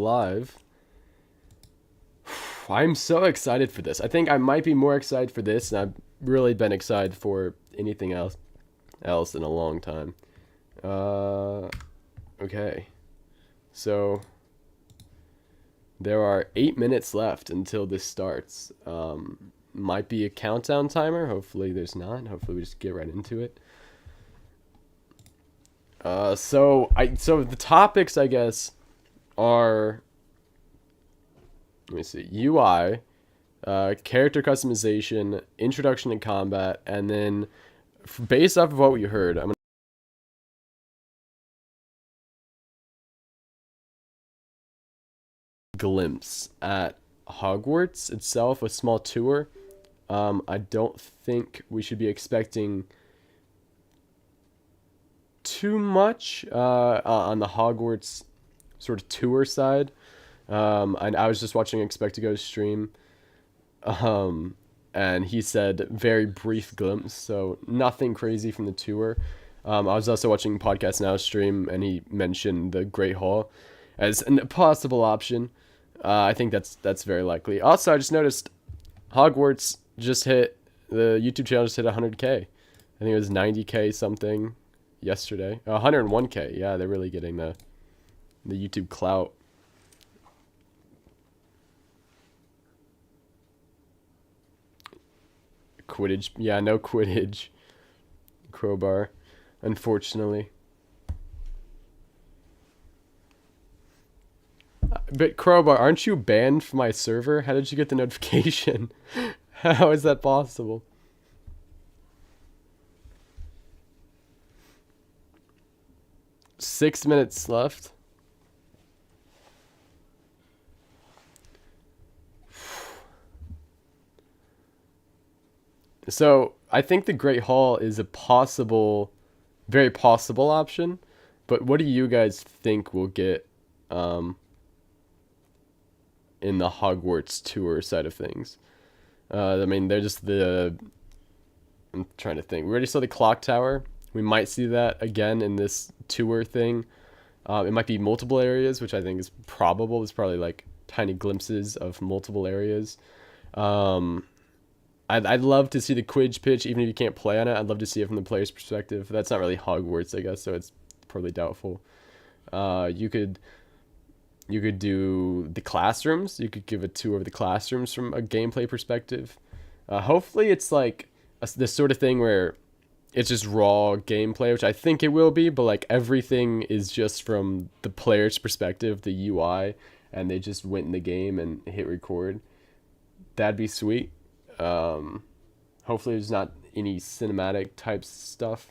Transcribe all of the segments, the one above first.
live. I'm so excited for this. I think I might be more excited for this, and I've really been excited for anything else in a long time. Okay. So there are 8 minutes left until this starts. Might be a countdown timer. Hopefully there's not. Hopefully we just get right into it. So the topics, I guess, are, let me see, UI, character customization, introduction to combat, and then based off of what we heard, I'm gonna glimpse at Hogwarts itself, a small tour. I don't think we should be expecting too much on the Hogwarts sort of tour side. I was just watching Expectigo's stream, and he said very brief glimpse, so nothing crazy from the tour. I was also watching Podcast Now stream, and he mentioned the Great Hall as a possible option. I think that's very likely. Also, I just noticed Hogwarts just hit, the YouTube channel just hit 100K. I think it was 90K something yesterday. 101K. Yeah, they're really getting the YouTube clout. Quidditch. Yeah, no Quidditch. Crowbar, unfortunately. But Crowbar, aren't you banned from my server? How did you get the notification? How is that possible? Six minutes left. So I think the Great Hall is a possible, very possible option. But what do you guys think we'll get in the Hogwarts tour side of things? I mean, they're just the. I'm trying to think. We already saw the clock tower. We might see that again in this tour thing. It might be multiple areas, which I think is probable. It's probably like tiny glimpses of multiple areas. I'd love to see the Quidditch pitch, even if you can't play on it. I'd love to see it from the player's perspective. That's not really Hogwarts, I guess, so it's probably doubtful. You could do the classrooms. You could give a tour of the classrooms from a gameplay perspective. Hopefully it's like this sort of thing where it's just raw gameplay, which I think it will be, but like everything is just from the player's perspective, the UI, and they just went in the game and hit record. That'd be sweet. Hopefully there's not any cinematic type stuff.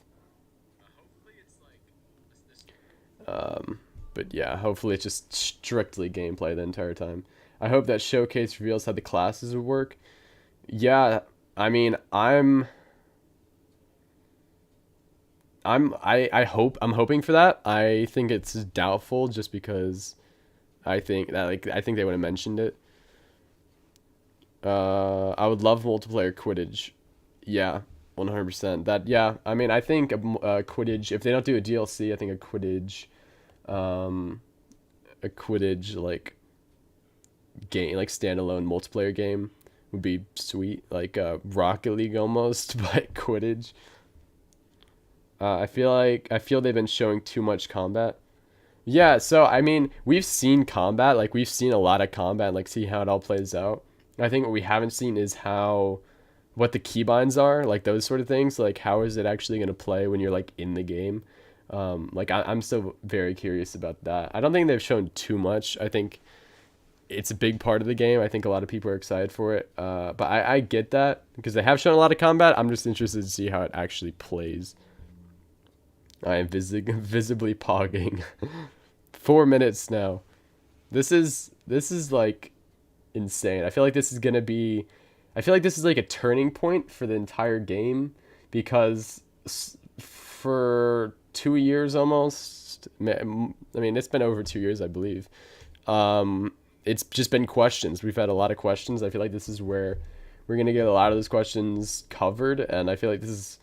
But yeah, hopefully it's just strictly gameplay the entire time. I hope that showcase reveals how the classes would work. Yeah, I mean, I'm hoping for that. I think it's doubtful just because I think they would have mentioned it. I would love multiplayer Quidditch. Yeah, 100%. That, yeah. I mean, I think Quidditch. If they don't do a DLC, I think a Quidditch like game, like standalone multiplayer game, would be sweet. Like Rocket League almost, but Quidditch. I feel they've been showing too much combat. Yeah, so I mean, we've seen combat, like we've seen a lot of combat, like see how it all plays out. I think what we haven't seen is what the keybinds are, like those sort of things, like how is it actually going to play when you're like in the game. I'm still very curious about that. I don't think they've shown too much. I think it's a big part of the game. I think a lot of people are excited for it. But I get that because they have shown a lot of combat. I'm just interested to see how it actually plays. I am visibly pogging. 4 minutes now. This is like insane. I feel like this is like a turning point for the entire game because for 2 years almost, I mean, it's been over 2 years, I believe. It's just been questions. We've had a lot of questions. I feel like this is where we're going to get a lot of those questions covered, and I feel like this is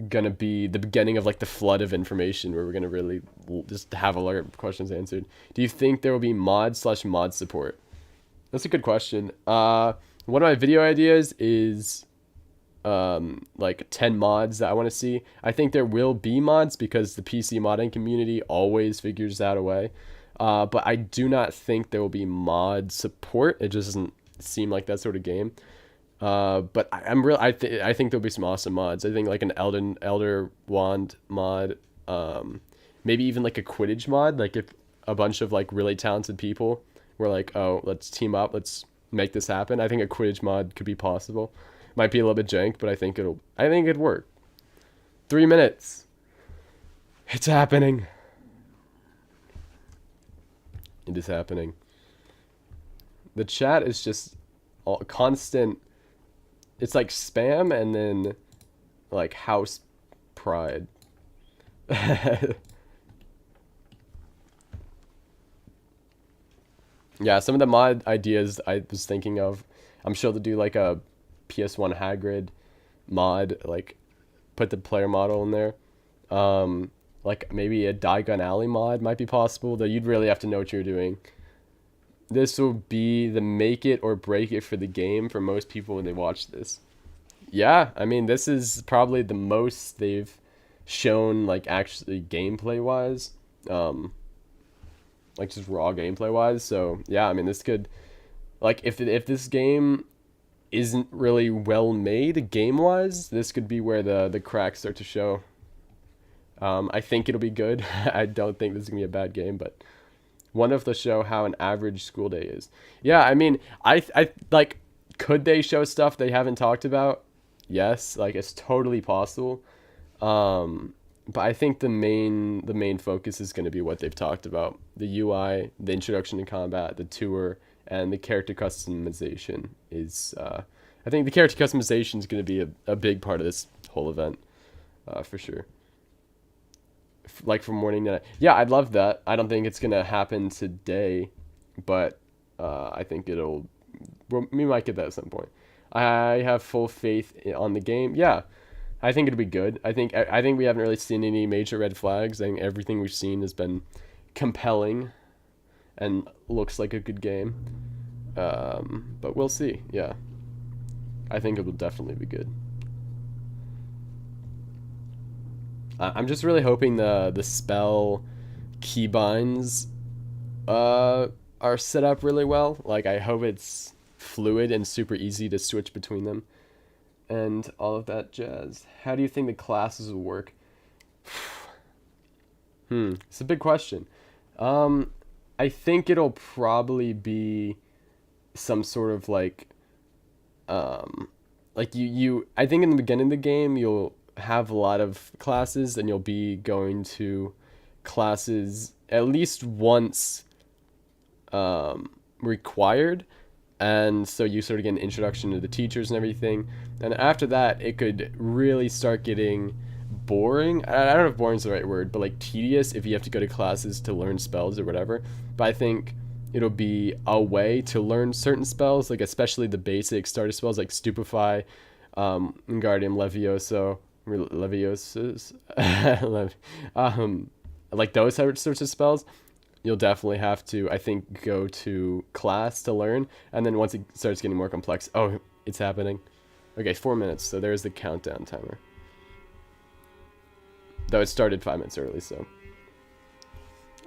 gonna be the beginning of like the flood of information where we're gonna really just have a lot of questions answered. Do you think there will be mod/mod support? That's a good question. One of my video ideas is like 10 mods that I want to see. I think there will be mods because the PC modding community always figures out a way. But I do not think there will be mod support. It just doesn't seem like that sort of game. But I think there'll be some awesome mods. I think like an Elder Wand mod, maybe even like a Quidditch mod. Like if a bunch of like really talented people were like, oh, let's team up, let's make this happen. I think a Quidditch mod could be possible. Might be a little bit jank, but I think it'd work. 3 minutes. It's happening. It is happening. The chat is just all constant. It's like spam and then like house pride. Yeah, some of the mod ideas I was thinking of, I'm sure they'll do like a PS1 Hagrid mod, like put the player model in there. Like maybe a Diagon Alley mod might be possible, though you'd really have to know what you're doing. This will be the make it or break it for the game for most people when they watch this. Yeah, I mean, this is probably the most they've shown, like, actually gameplay-wise. Like, just raw gameplay-wise. So, yeah, I mean, this could... Like, if this game isn't really well-made game-wise, this could be where the cracks start to show. I think it'll be good. I don't think this is going to be a bad game, but... One of the show how an average school day is. Yeah, I mean, I like, could they show stuff they haven't talked about? Yes, like it's totally possible. But I think the main focus is going to be what they've talked about: the UI, the introduction to combat, the tour, and the character customization. I think the character customization is going to be a big part of this whole event, for sure. Like from morning to night. Yeah, I'd love that. I don't think it's gonna happen today, but I think we might get that at some point. I have full faith on the game. Yeah, I think it'll be good. I think we haven't really seen any major red flags. I think everything we've seen has been compelling and looks like a good game. But we'll see. Yeah, I think it will definitely be good. I'm just really hoping the spell keybinds are set up really well. Like, I hope it's fluid and super easy to switch between them and all of that jazz. How do you think the classes will work? It's a big question. I think it'll probably be some sort of like I think in the beginning of the game you'll have a lot of classes and you'll be going to classes at least once required, and so you sort of get an introduction to the teachers and everything, and after that it could really start getting boring. I don't know if boring is the right word, but like tedious if you have to go to classes to learn spells or whatever. But I think it'll be a way to learn certain spells, like especially the basic starter spells like Stupefy, Wingardium Leviosus, like those sorts of spells. You'll definitely have to, I think, go to class to learn, and then once it starts getting more complex, oh, it's happening. Okay, 4 minutes, so there's the countdown timer. Though it started 5 minutes early, so.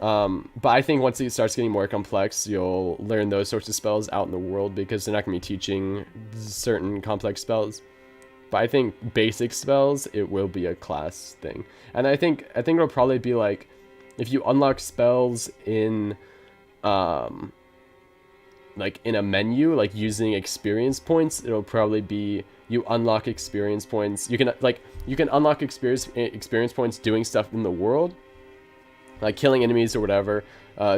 But I think once it starts getting more complex, you'll learn those sorts of spells out in the world because they're not going to be teaching certain complex spells. But I think basic spells, it will be a class thing. And I think it'll probably be like, if you unlock spells in, like in a menu, like using experience points, it'll probably be you unlock experience points. You can unlock experience points doing stuff in the world, like killing enemies or whatever,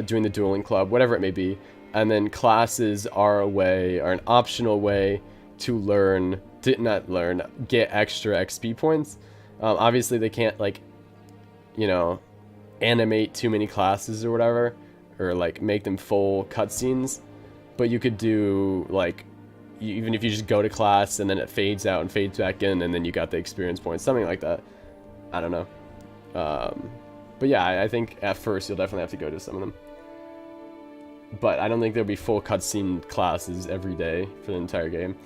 doing the dueling club, whatever it may be. And then classes are an optional way to get extra XP points. Obviously they can't, like, you know, animate too many classes or whatever, or like make them full cutscenes, but you could do, like, even if you just go to class and then it fades out and fades back in and then you got the experience points, something like that. I don't know. But yeah, I think at first you'll definitely have to go to some of them. But I don't think there'll be full cutscene classes every day for the entire game.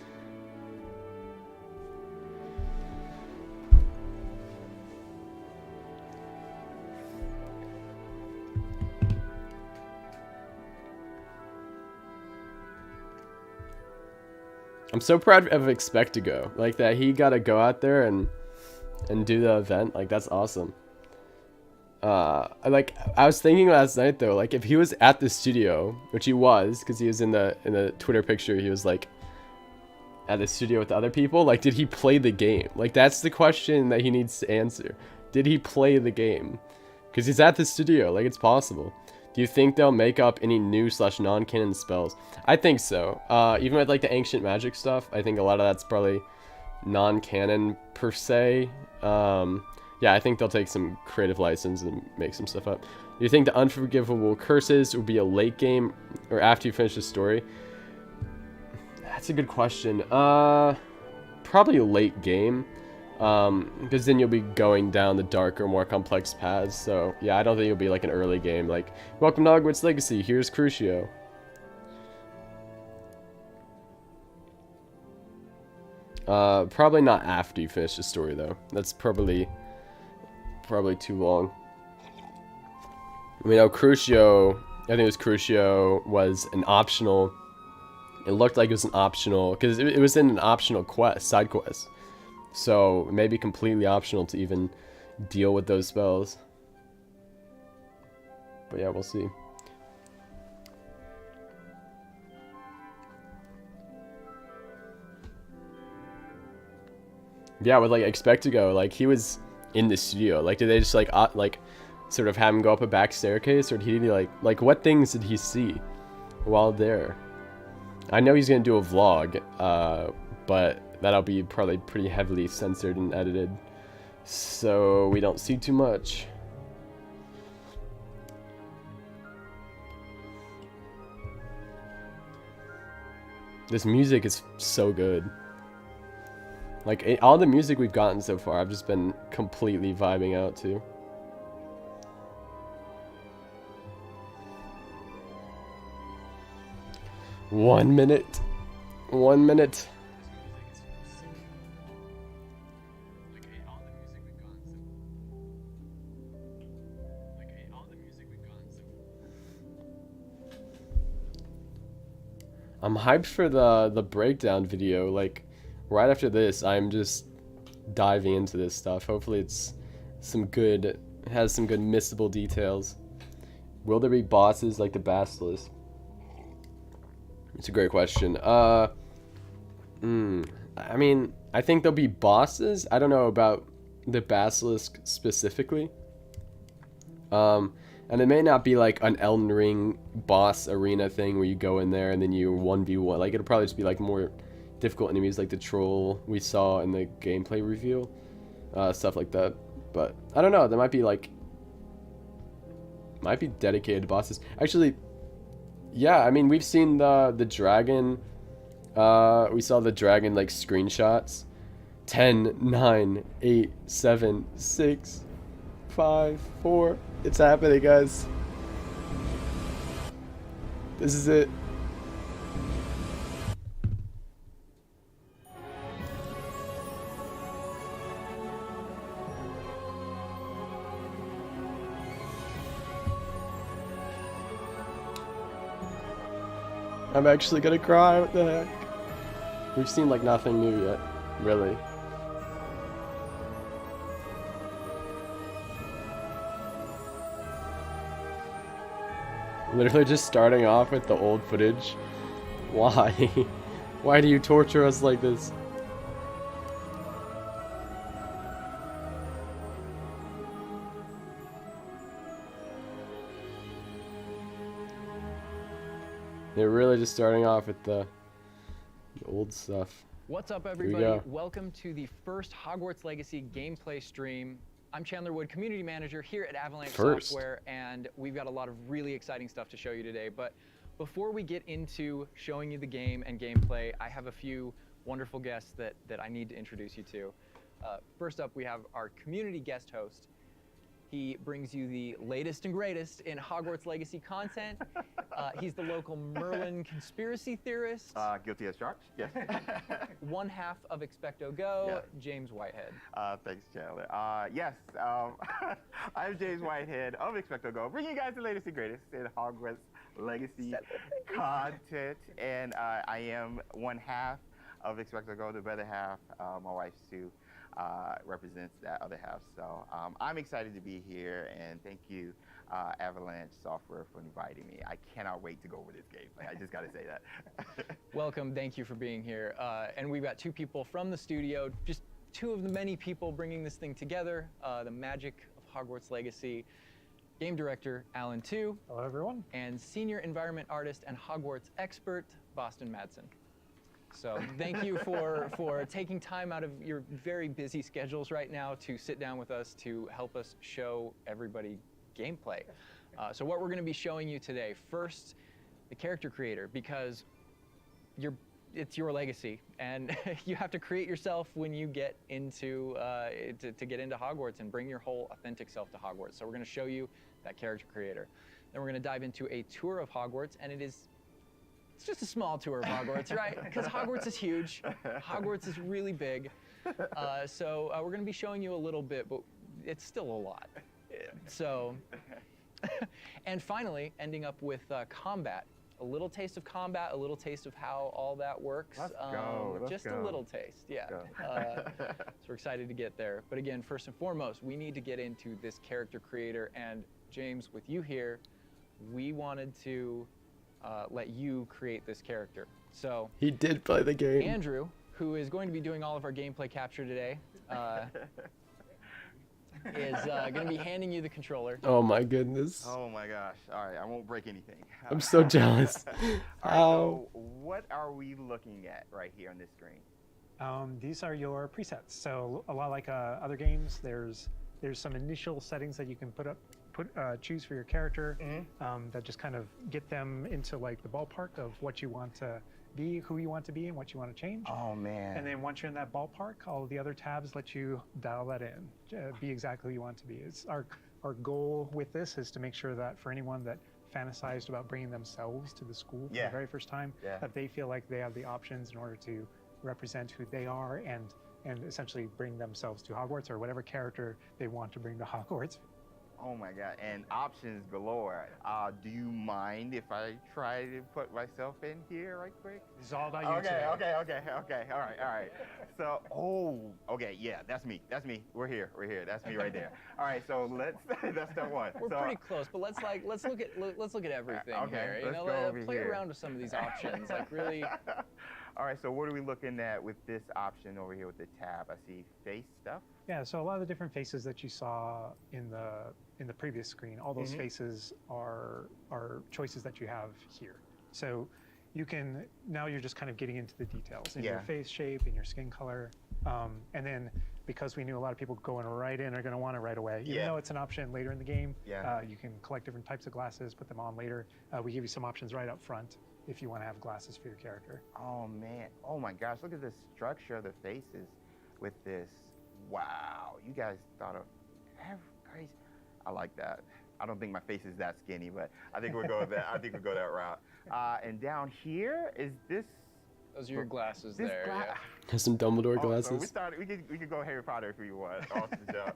I'm so proud of Expect2Go. Like that he got to go out there and do the event. Like that's awesome. I was thinking last night though, like if he was at the studio, which he was, because he was in the Twitter picture, he was like at the studio with the other people. Like, did he play the game? Like that's the question that he needs to answer. Did he play the game? Because he's at the studio. Like it's possible. Do you think they'll make up any new / non-canon spells? I think so. Even with like the ancient magic stuff, I think a lot of that's probably non-canon per se. Yeah, I think they'll take some creative license and make some stuff up. Do you think the Unforgivable Curses will be a late game or after you finish the story? That's a good question. Probably a late game. Because then you'll be going down the darker, more complex paths. So yeah, I don't think it'll be like an early game. Like, welcome to Hogwarts Legacy. Here's Crucio. Probably not after you finish the story though. That's probably too long. I mean, Crucio, I think it was Crucio, was an optional. It looked like it was an optional because it was in an optional quest, side quest. So maybe completely optional to even deal with those spells. But yeah, we'll see. Yeah, with like Expect2Go, like he was in the studio. Like, did they just like sort of have him go up a back staircase, or did he like what things did he see while there? I know he's gonna do a vlog, but that'll be probably pretty heavily censored and edited, so we don't see too much. This music is so good. Like, all the music we've gotten so far, I've just been completely vibing out to. One minute. I'm hyped for the breakdown video. Like, right after this, I'm just diving into this stuff. Hopefully it's has some good missable details. Will there be bosses like the Basilisk? It's a great question. I mean, I think there'll be bosses. I don't know about the Basilisk specifically. And it may not be like an Elden Ring boss arena thing where you go in there and then you 1v1. Like, it'll probably just be like more difficult enemies like the troll we saw in the gameplay reveal. Stuff like that. But I don't know. There might be dedicated bosses. Actually, yeah, I mean, we've seen the dragon. We saw the dragon like screenshots. 10, 9, 8, 7, 6, 5, 4. It's happening, guys. This is it. I'm actually gonna cry. What the heck? We've seen like nothing new yet, really. Literally just starting off with the old footage. Why? Why do you torture us like this? They're really just starting off with the old stuff. What's up, everybody? Welcome to the first Hogwarts Legacy gameplay stream. I'm Chandler Wood, Community Manager here at Avalanche Software, and we've got a lot of really exciting stuff to show you today. But before we get into showing you the game and gameplay, I have a few wonderful guests that I need to introduce you to. First up, we have our community guest host. He brings you the latest and greatest in Hogwarts Legacy content. He's the local Merlin conspiracy theorist. Guilty as charged, yes. One half of Expecto Go, Yeah. James Whitehead. Thanks, Chandler. Yes, I'm James Whitehead of Expecto Go, bringing you guys the latest and greatest in Hogwarts Legacy content. And I am one half of Expecto Go, the other half, my wife Sue, represents that other half. So I'm excited to be here, and thank you, Avalanche Software, for inviting me. I cannot wait to go over this game. I just got to say that. Welcome, thank you for being here. And we've got two people from the studio, just two of the many people bringing this thing together, the magic of Hogwarts Legacy. Game director, Alan Tu. Hello, everyone. And senior environment artist and Hogwarts expert, Boston Madsen. So thank you for taking time out of your very busy schedules right now to sit down with us to help us show everybody gameplay. So what we're going to be showing you today, first, the character creator, because it's your legacy, and you have to create yourself when you get into to get into Hogwarts and bring your whole authentic self to Hogwarts. So we're going to show you that character creator. Then we're going to dive into a tour of Hogwarts, and it's just a small tour of Hogwarts, right? Because Hogwarts is huge. Hogwarts is really big. So we're going to be showing you a little bit, but it's still a lot. So, and finally, ending up with combat. A little taste of combat, a little taste of how all that works. Let's go. Just a little taste, yeah. So we're excited to get there. But again, first and foremost, we need to get into this character creator. And James, with you here, we wanted to let you create this character. So he did play the game. Andrew, who is going to be doing all of our gameplay capture today, is going to be handing you the controller. Oh my goodness. Oh my gosh. All right, I won't break anything. I'm so jealous. All right, so what are we looking at right here on this screen? These are your presets. So a lot like other games, there's some initial settings that you can choose for your character that just kind of get them into like the ballpark of what you want to be, who you want to be, and what you want to change. Oh man. And then once you're in that ballpark, all of the other tabs let you dial that in, be exactly who you want to be. It's our goal with this is to make sure that for anyone that fantasized about bringing themselves to the school for the very first time, that they feel like they have the options in order to represent who they are and essentially bring themselves to Hogwarts or whatever character they want to bring to Hogwarts. Oh my God, and options galore. Do you mind if I try to put myself in here right quick? It's all about you today. today. Okay, all right. So, yeah, that's me. We're here, that's me right there. All right, so that's step one. We're pretty close, but let's look at everything here. You know, play around with some of these options, like really. All right, so what are we looking at with this option over here with the tab? I see face stuff. Yeah, so a lot of the different faces that you saw in the previous screen, all those faces are choices that you have here. So now you're just kind of getting into the details in your face shape, in your skin color. And then because we knew a lot of people going right in are going to want it right away, even though it's an option later in the game, you can collect different types of glasses, put them on later. We give you some options right up front if you want to have glasses for your character. Oh man, oh my gosh, look at the structure of the faces with this. Wow, you guys thought of crazy. I like that. I don't think my face is that skinny, but I think we'll go with that. I think we'll go that route. And down here is this. Those are your glasses there. Has some Dumbledore glasses. So we could go Harry Potter if we want. Awesome job.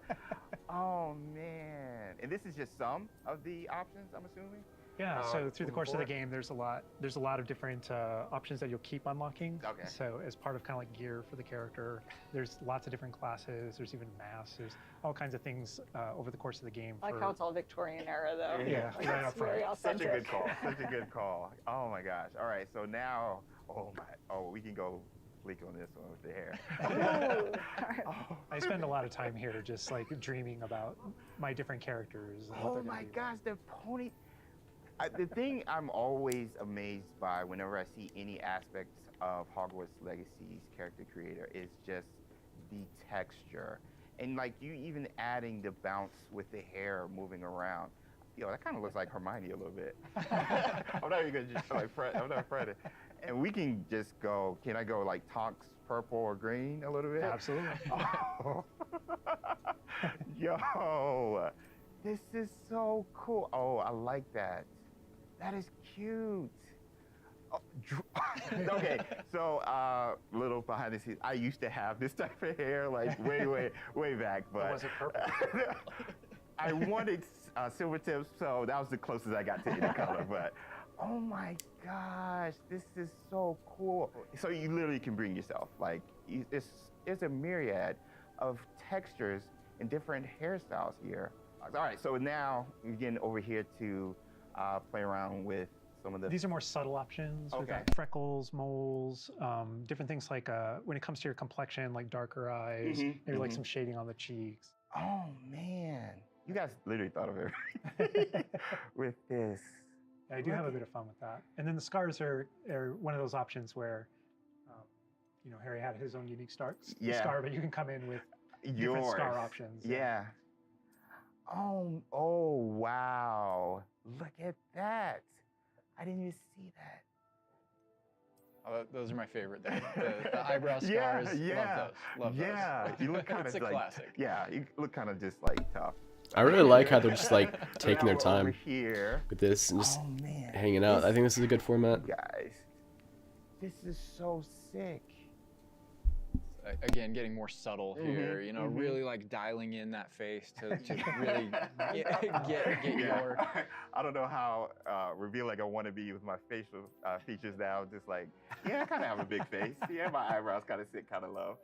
Oh man, and this is just some of the options, I'm assuming. Yeah, so through the course of the game, there's a lot of different options that you'll keep unlocking. Okay. So as part of kind of like gear for the character, there's lots of different classes. There's even masks. There's all kinds of things over the course of the game. I like how it's all Victorian era, though. Yeah, right up front. Very authentic. Such a good call. Such a good call. Oh my gosh. All right. So now, we can go bleak on this one with the hair. I spend a lot of time here just like dreaming about my different characters. And Oh my gosh, the pony. The thing I'm always amazed by whenever I see any aspects of Hogwarts Legacy's character creator is just the texture. And like you even adding the bounce with the hair moving around. yo, that kind of looks like Hermione a little bit. I'm not even gonna just like Fred. I'm not Fred. And we can just go. Can I go like Tonks purple or green a little bit? Absolutely. Oh. Yo, this is so cool. Oh, I like that. That is cute. Oh, okay, so little behind the scenes. I used to have this type of hair like way back, but was it purple? I wanted silver tips, so that was the closest I got to any color. But oh my gosh, this is so cool. So you literally can bring yourself. Like it's a myriad of textures and different hairstyles here. All right, so now we're getting over here to play around with some of the. These are more subtle options. We've Okay. got freckles, moles, different things like when it comes to your complexion, like darker eyes, maybe like some shading on the cheeks. Oh man, you guys literally thought of everything with this. I do have a bit of fun with that. And then the scars are one of those options where, you know, Harry had his own unique scar, but you can come in with different scar options. Yeah. Oh wow! Look at that. I didn't even see that. Oh, those are my favorite. The eyebrow scars. Yeah. Love those. Yeah. You look kind of It's a like. classic. Yeah. You look kind of just like tough. I really like how they're just like taking their Over time here. with this and just Oh man. hanging out. I think this is a good format. Guys, this is so sick. Again, getting more subtle here, you know, really like dialing in that face to really get your. I don't know how revealing I want to be with my facial features now. Just like, yeah, I kind of have a big face. Yeah, my eyebrows kind of sit kind of low.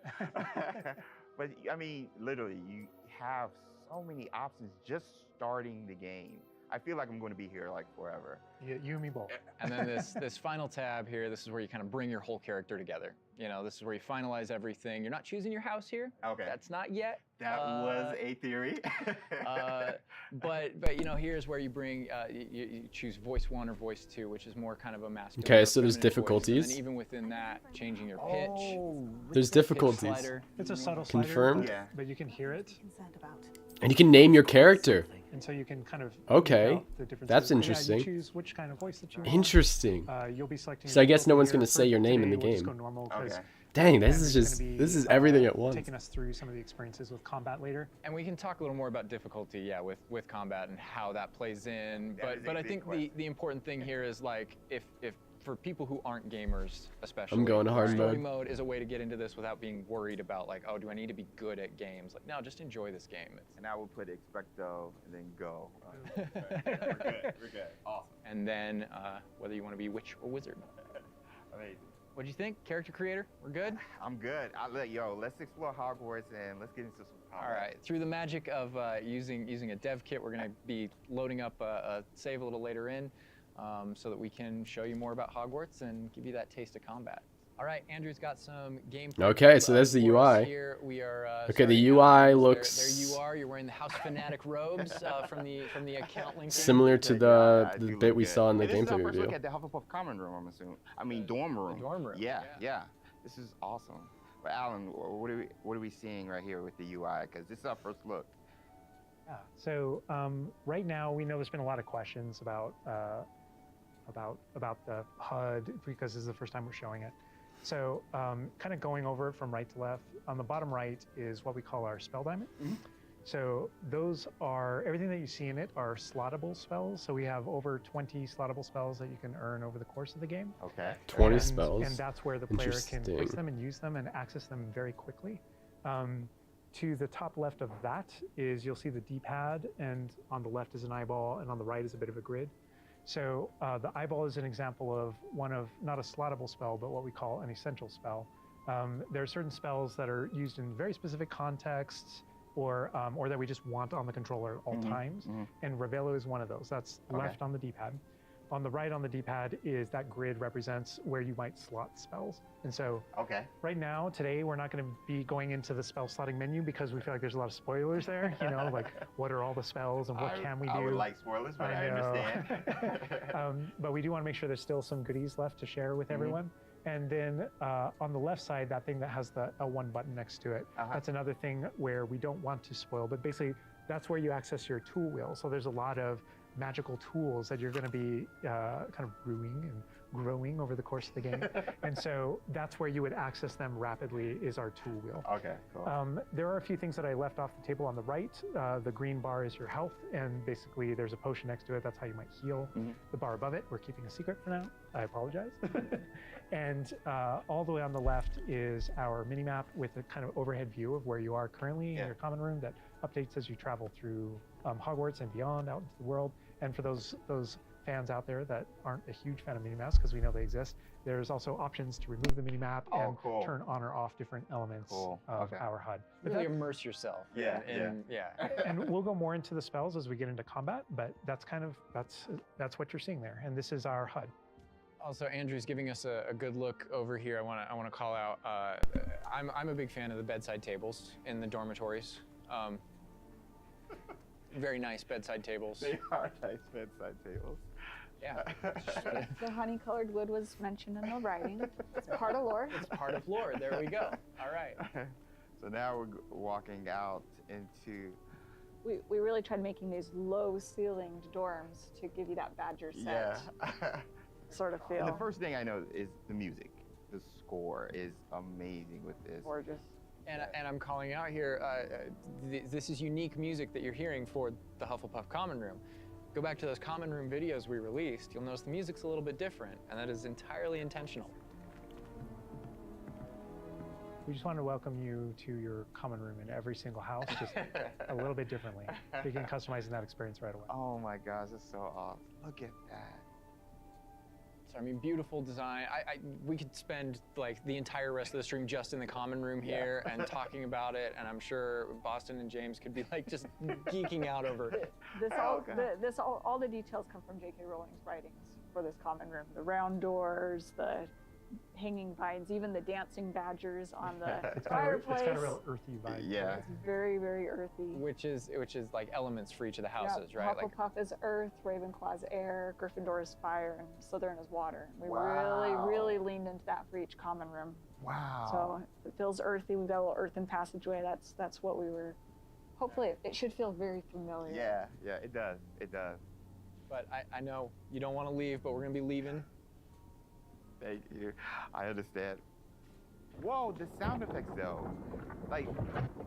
But I mean, literally, you have so many options just starting the game. I feel like I'm going to be here like forever. You and me both. And then this final tab here, this is where you kind of bring your whole character together. You know, this is where you finalize everything. You're not choosing your house here. Okay. That's not yet. That was a theory. But you know, here's where you bring you choose voice 1 or voice 2, which is more kind of a masculine. Okay, or so there's feminine voice. And difficulties. then even within that, changing your pitch. There's pitch difficulties. slider. It's a subtle slider, Confirmed? but you can hear it, And you can name your character. and so you can kind of Okay, make out the differences. that's But yeah, interesting. you choose which kind of voice that you want. Interesting. You'll be selecting. So I guess no your one's gonna here. say your For name in the today, we'll just game. go normal 'cause Okay. Dang, this Andrew's is gonna just be, this is everything at once. taking us through some of the experiences with combat later. And we can talk a little more about difficulty, yeah, with combat and how that plays in. That is a But I big think question. the important thing here is like if for people who aren't gamers, especially, I'm going to hard story mode. mode is a way to get into this without being worried about like, oh, do I need to be good at games? Like, no, just enjoy this game. And I will put expecto and then go. We're good. We're good. Awesome. And then whether you want to be witch or wizard. Amazing. What'd you think, character creator? We're good. I'm good. Let's explore Hogwarts and let's get into some combat. All right. Through the magic of using a dev kit, we're going to be loading up a save a little later in, so that we can show you more about Hogwarts and give you that taste of combat. All right, Andrew's got some gameplay. Okay, so there's the for us UI. Here we are. Okay, the starting UI out. looks- There you are. You're wearing the House Fanatic robes from the account link. Similar to Yeah, the I do bit look we good. saw in the And this is our gameplay first review. look at the Hufflepuff common room, I'm assuming. I mean, dorm room. dorm room, Yeah, yeah. yeah. This is awesome. But Alan, what are we seeing right here with the UI? Because this is our first look. Yeah. So right now we know there's been a lot of questions about the HUD because this is the first time we're showing it. So kind of going over it from right to left. On the bottom right is what we call our spell diamond. So those are everything that you see in it are slottable spells. So we have over 20 slottable spells that you can earn over the course of the game. Okay. 20 and, spells. And that's where the player can Interesting. place them and use them and access them very quickly. To the top left of that is you'll see the D-pad, and on the left is an eyeball, and on the right is a bit of a grid. So the eyeball is an example of one of, not a slottable spell, but what we call an essential spell. There are certain spells that are used in very specific contexts, or that we just want on the controller at all times, and Revelo is one of those. That's left on the D-pad. On the right on the D-pad is that grid represents where you might slot spells. And so right now, today, we're not going to be going into the spell slotting menu because we feel like there's a lot of spoilers there, you know, like what are all the spells and what can we do? I would like spoilers, but I understand. But we do want to make sure there's still some goodies left to share with everyone. And then on the left side, that thing that has the L1 button next to it, that's another thing where we don't want to spoil, but basically that's where you access your tool wheel. So there's a lot of magical tools that you're going to be kind of brewing and growing over the course of the game. And so that's where you would access them rapidly is our tool wheel. Okay, cool. There are a few things that I left off the table on the right. The green bar is your health, and basically there's a potion next to it. That's how you might heal. The bar above it, we're keeping a secret for now. I apologize. And all the way on the left is our mini map with a kind of overhead view of where you are currently in your common room that updates as you travel through Hogwarts and beyond out into the world. And for those fans out there that aren't a huge fan of minimaps, because we know they exist, there's also options to remove the minimap and turn on or off different elements of our HUD. Really immerse yourself. Yeah. And we'll go more into the spells as we get into combat, but that's kind of that's what you're seeing there. And this is our HUD. Also, Andrew's giving us a good look over here. I want to call out. I'm a big fan of the bedside tables in the dormitories. Very nice bedside tables. They are nice bedside tables. Yeah. The honey-colored wood was mentioned in the writing. It's part of lore. It's part of lore. There we go. All right. So now we're walking out into. We really tried making these low-ceilinged dorms to give you that Badger set sort of feel. The first thing I know is the music. The score is amazing with this. Gorgeous. And I'm calling out here, this is unique music that you're hearing for the Hufflepuff Common Room. Go back to those Common Room videos we released, you'll notice the music's a little bit different, and that is entirely intentional. We just want to welcome you to your common room in every single house, just a little bit differently. So you can customize that experience right away. Oh my gosh, that's so awesome. Look at that. So I mean, beautiful design. We could spend like the entire rest of the stream just in the common room here and talking about it, and I'm sure Boston and James could be like just geeking out over it. All the details come from J.K. Rowling's writings for this common room. The round doors, the hanging vines, even the dancing badgers on the fireplace. It's got a real earthy vibe. Yeah. It's very, very earthy. Which is like elements for each of the houses, right? Hufflepuff is earth, Ravenclaw is air, Gryffindor is fire, and Slytherin is water. We really leaned into that for each common room. Wow. So it feels earthy. We've got a little earthen passageway. That's what we were. Hopefully, it should feel very familiar. Yeah, it does. It does. But I know you don't want to leave, but we're gonna be leaving. Thank you. I understand. Whoa, the sound effects though. Like,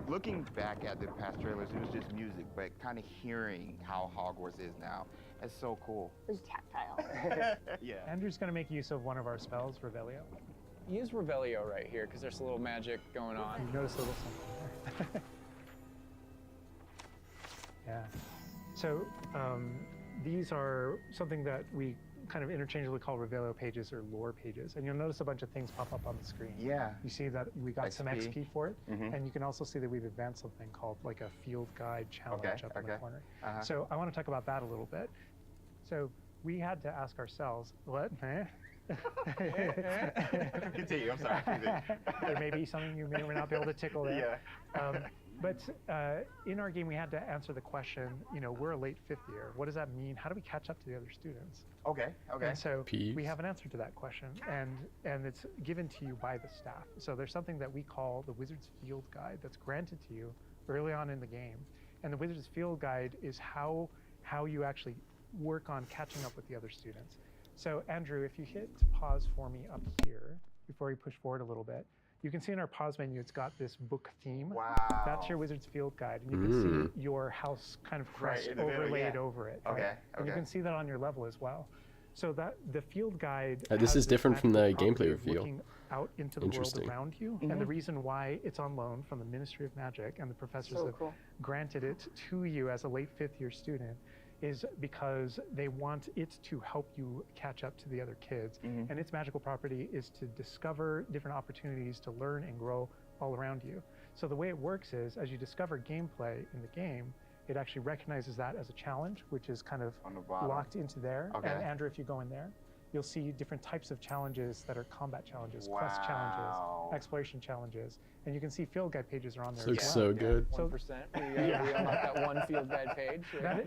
looking back at the past trailers, it was just music, but kind of hearing how Hogwarts is now, it's so cool. It's tactile. Yeah. Andrew's going to make use of one of our spells, Revelio. Use Revelio right here, because there's a little magic going on. You notice a little something there. Yeah. So these are something that we kind of interchangeably call Revelio pages or lore pages. And you'll notice a bunch of things pop up on the screen. Yeah. You see that we got some XP for it. Mm-hmm. And you can also see that we've advanced something called like a field guide challenge up in the corner. Uh-huh. So I want to talk about that a little bit. So we had to ask ourselves, what? Continue, I'm sorry. There may be something you may or may not be able to tickle there. Yeah. But in our game, we had to answer the question, we're a late fifth year. What does that mean? How do we catch up to the other students? Okay. And so we have an answer to that question, and it's given to you by the staff. So there's something that we call the Wizard's Field Guide that's granted to you early on in the game. And the Wizard's Field Guide is how you actually work on catching up with the other students. So Andrew, if you hit pause for me up here, before we push forward a little bit, you can see in our pause menu, it's got this book theme. Wow. That's your Wizard's Field Guide. And you can see your house kind of crest overlaid over it. Okay. Right? And you can see that on your level as well. So that the field guide. This is different from the gameplay reveal. Looking out into the world around you. Mm-hmm. And the reason why it's on loan from the Ministry of Magic and the professors that granted it to you as a late fifth year student is because they want it to help you catch up to the other kids. Mm-hmm. And its magical property is to discover different opportunities to learn and grow all around you. So the way it works is, as you discover gameplay in the game, it actually recognizes that as a challenge, which is kind of locked into there. Okay. And Andrew, if you go in there, you'll see different types of challenges that are combat challenges, quest challenges, exploration challenges. And you can see field guide pages are on there. Looks so good. 1%. We unlocked that one field guide page.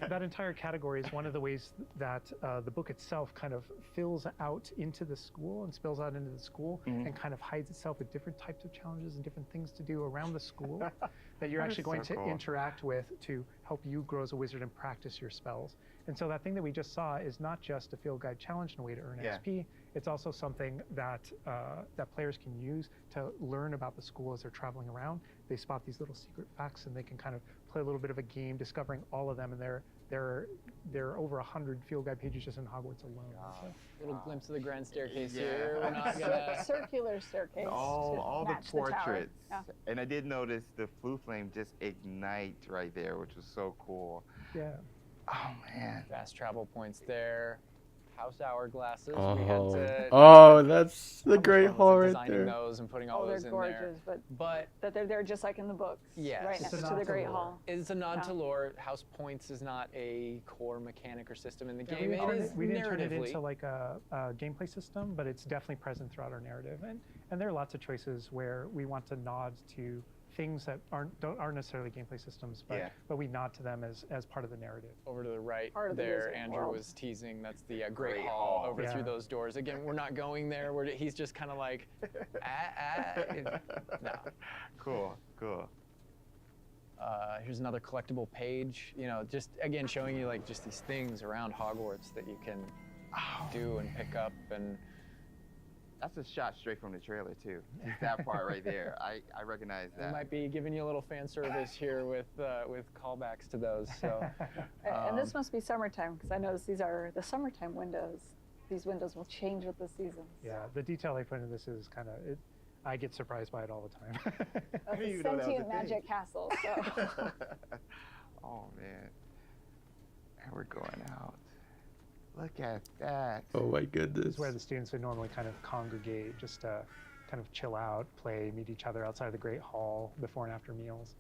That entire category is one of the ways that the book itself kind of fills out into the school and spills out into the school and kind of hides itself with different types of challenges and different things to do around the school. that you're That is actually going so to cool. interact with to help you grow as a wizard and practice your spells. And so that thing that we just saw is not just a field guide challenge and a way to earn Yeah. XP. It's also something that that players can use to learn about the school as they're traveling around. They spot these little secret facts, and they can kind of play a little bit of a game, discovering all of them. And there are over 100 field guide pages just in Hogwarts alone. So. Little glimpse of the grand staircase Yeah. here. We're not gonna. Circular staircase. All to the match the tower. portraits. Yeah. And I did notice the flue flame just ignite right there, which was so cool. Yeah. Oh man. Fast travel points there. House hourglasses. We had Oh, to. oh, that's the how much great fun was hall it right designing there. those and putting all Oh, they're those in gorgeous, there. but But that they're there just like in the books. Yes. Right It's next a to nod the to Great lore. Hall. it's a nod Yeah. to lore. House points is not a core mechanic or system in the Yeah, game. It is we didn't turn it narratively. into like a gameplay system, but it's definitely present throughout our narrative. And there are lots of choices where we want to nod to things that aren't necessarily gameplay systems, but Yeah. but we nod to them as part of the narrative. Over to the right Part of the there, wizard Andrew world. was teasing. That's the Great Great Hall Hall. over Yeah. through those doors. Again, we're not going there. He's just kind of like, no. Cool, cool. Here's another collectible page. You know, just again showing you like just these things around Hogwarts that you can do and pick up. And That's a shot straight from the trailer too. Just that part right there. I recognize we that. might be giving you a little fan service here with callbacks to those. So And this must be summertime, because I noticed these are the summertime windows. These windows will change with the seasons. Yeah, the detail they put into this is kind of it. I get surprised by it all the time. That's didn't a even know that was a sentient thing. magic castle. So Oh man. And we're going out. Look at that. Oh my This goodness. is where the students would normally kind of congregate, just to kind of chill out, play, meet each other outside of the Great Hall before and after meals.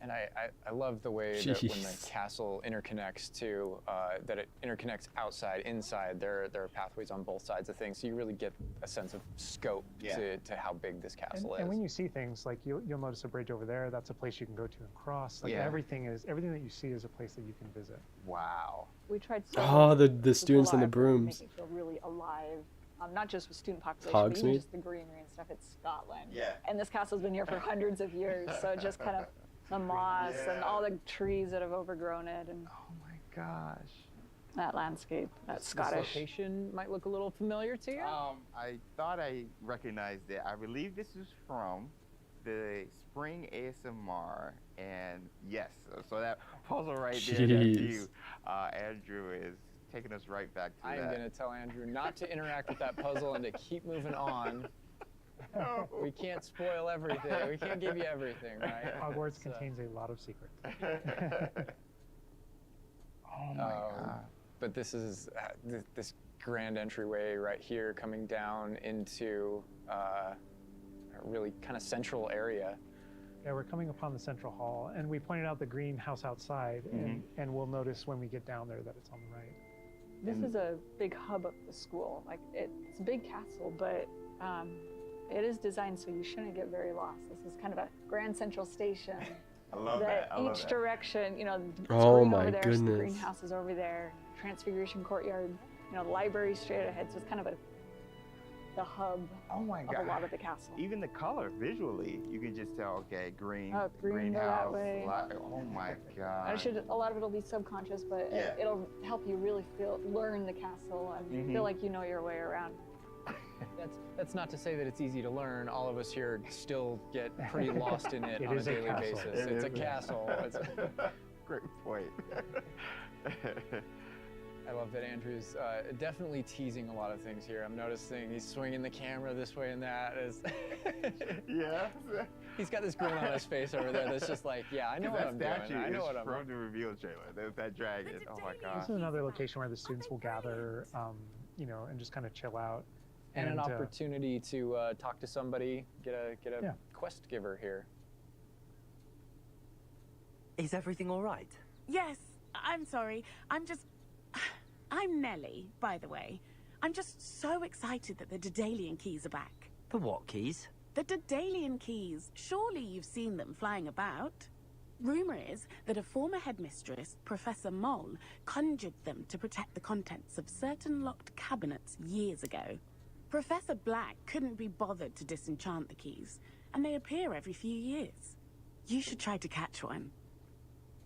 And I love the way that when the Jeez. castle interconnects to, that it interconnects outside, inside. There are pathways on both sides of things, so you really get a sense of scope Yeah. to how big this castle is. And when you see things like you'll notice a bridge over there, that's a place you can go to and cross. Like Yeah. everything that you see is a place that you can visit. Wow. we tried. Oh, the with students and the library to brooms. Make it feel really alive. Not just with student population, but even Hogsmeade? just the greenery and stuff. It's Scotland. Yeah. And this castle's been here for hundreds of years, so it just kind of the moss and all the trees that have overgrown it, and Oh my gosh. that landscape, that This Scottish. location might look a little familiar to you. I thought I recognized it. I believe this is from the Spring ASMR, and yes, so that puzzle right there, that Jeez. view, Andrew is taking us right back to I am that. going to tell Andrew not to interact with that puzzle and to keep moving on. No. We can't spoil everything. We can't give you everything, right? Hogwarts So- contains a lot of secrets. Oh my god. But this is this grand entryway right here coming down into a really kind of central area. Yeah, we're coming upon the central hall, and we pointed out the greenhouse outside, and we'll notice when we get down there that it's on the right. This is a big hub of the school. Like it's a big castle, but it is designed so you shouldn't get very lost. This is kind of a grand central station. I love that. I love Each that. direction, you know, the Oh screen my over there, so the goodness. greenhouse is over there, Transfiguration Courtyard, you know, the library straight ahead. So it's kind of the hub Oh my of god. a lot of the castle. Even the color visually, you can just tell. Okay, green. Oh, green, go that greenhouse. way. Oh my god. A lot of it'll be subconscious, but Yeah. it'll help you really learn the castle and feel like you know your way around. That's not to say that it's easy to learn. All of us here still get pretty lost in it It on a is a daily castle. basis. It It's a is. castle. Great point. I love that Andrew's definitely teasing a lot of things here. I'm noticing he's swinging the camera this way and that. Yeah. He's got this grin on his face over there that's just like, yeah, I know what That I'm statue doing. I know is what I'm from the reveal trailer. There's that dragon. Oh my This god. is another location where the students will gather, and just kind of chill out. And an uh, opportunity to talk to somebody, get a Yeah. quest giver here. Is everything all right? Yes, I'm sorry. I'm Nellie, by the way. I'm just so excited that the Daedalian keys are back. The what keys? The Daedalian keys. Surely you've seen them flying about. Rumor is that a former headmistress, Professor Moll, conjured them to protect the contents of certain locked cabinets years ago. Professor Black couldn't be bothered to disenchant the keys, and they appear every few years. You should try to catch one.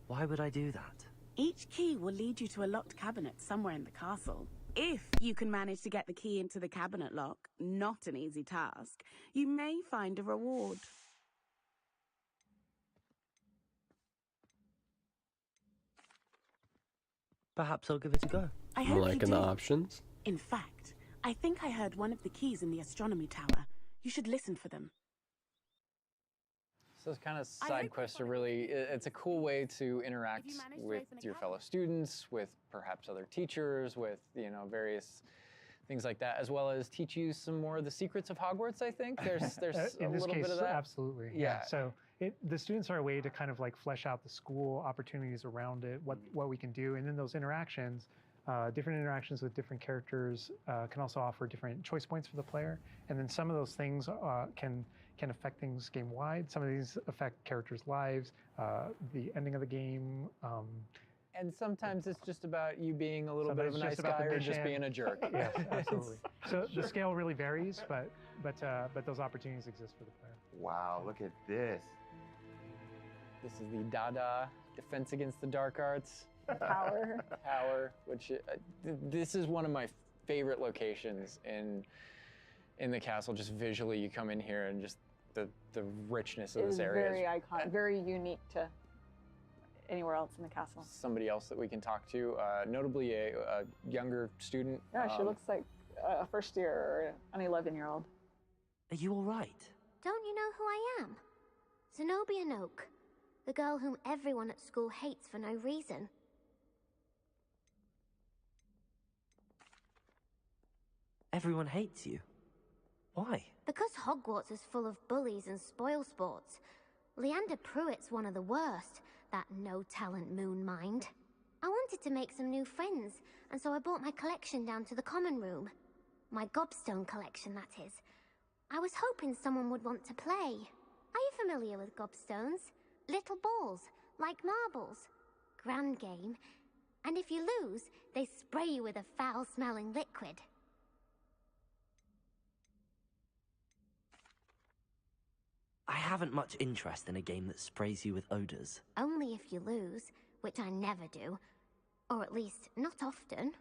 Why would I do that? Each key will lead you to a locked cabinet somewhere in the castle. If you can manage to get the key into the cabinet lock, not an easy task, you may find a reward. Perhaps I'll give it a go. I I'm hope you liking the do. options. In fact, I think I heard one of the keys in the astronomy tower. You should listen for them. So those kind of I side hope quests you are find really, it's a cool way to interact manage to with open a your fellow cabinet. students, with perhaps other teachers, with, you know, various things like that, as well as teach you some more of the secrets of Hogwarts, I think. There's a in this little case, bit of that. absolutely. Yeah. So the students are a way to kind of like flesh out the school opportunities around it, what we can do, and then those interactions, different interactions with different characters can also offer different choice points for the player, and then some of those things can affect things game wide. Some of these affect characters' lives, the ending of the game. And sometimes it's just about you being a little bit of a Sometimes nice just about guy the or just mission. being a jerk. Yes, absolutely. So the scale really varies, but those opportunities exist for the player. Wow, look at this. This is the Dada Defense Against the Dark Arts Power. Tower, which this is one of my favorite locations in the castle. Just visually, you come in here and just the richness of It this is area. very iconic, very unique to anywhere else in the castle. Somebody else that we can talk to, notably a younger student. Yeah, she looks like a first year or an 11-year-old. Are you all right? Don't you know who I am? Zenobia Noak, the girl whom everyone at school hates for no reason. Everyone hates you. Why? Because Hogwarts is full of bullies and spoilsports. Leander Pruitt's one of the worst, that no-talent moon mind. I wanted to make some new friends, and so I brought my collection down to the common room. My gobstone collection, that is. I was hoping someone would want to play. Are you familiar with gobstones? Little balls, like marbles. Grand game. And if you lose, they spray you with a foul-smelling liquid. I haven't much interest in a game that sprays you with odors. Only if you lose, which I never do. Or at least, not often.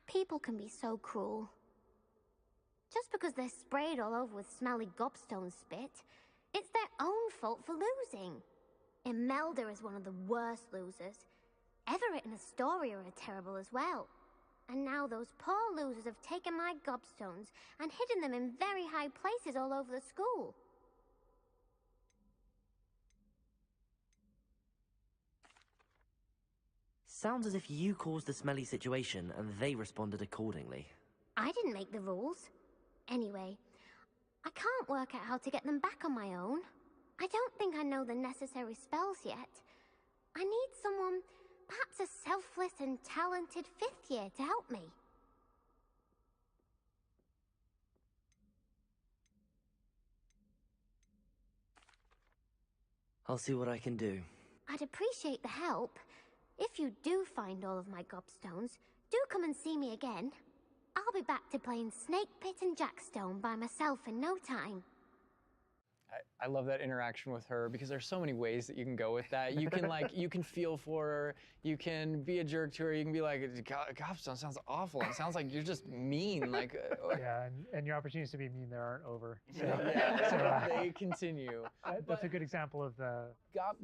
People can be so cruel. Just because they're sprayed all over with smelly gobstone spit, it's their own fault for losing. Imelda is one of the worst losers. Everett and Astoria are terrible as well. And now those poor losers have taken my gobstones and hidden them in very high places all over the school. Sounds as if you caused the smelly situation and they responded accordingly. I didn't make the rules. Anyway, I can't work out how to get them back on my own. I don't think I know the necessary spells yet. I need someone, perhaps a selfless and talented 5th year to help me. I'll see what I can do. I'd appreciate the help. If you do find all of my gobstones, do come and see me again. I'll be back to playing Snake Pit and Jackstone by myself in no time. I love that interaction with her because there's so many ways that you can go with that. You can you can feel for her. You can be a jerk to her. You can be like, gobstone sounds awful. It sounds like you're just mean. Yeah, and your opportunities to be mean there aren't over. So, they continue. That's a good example of the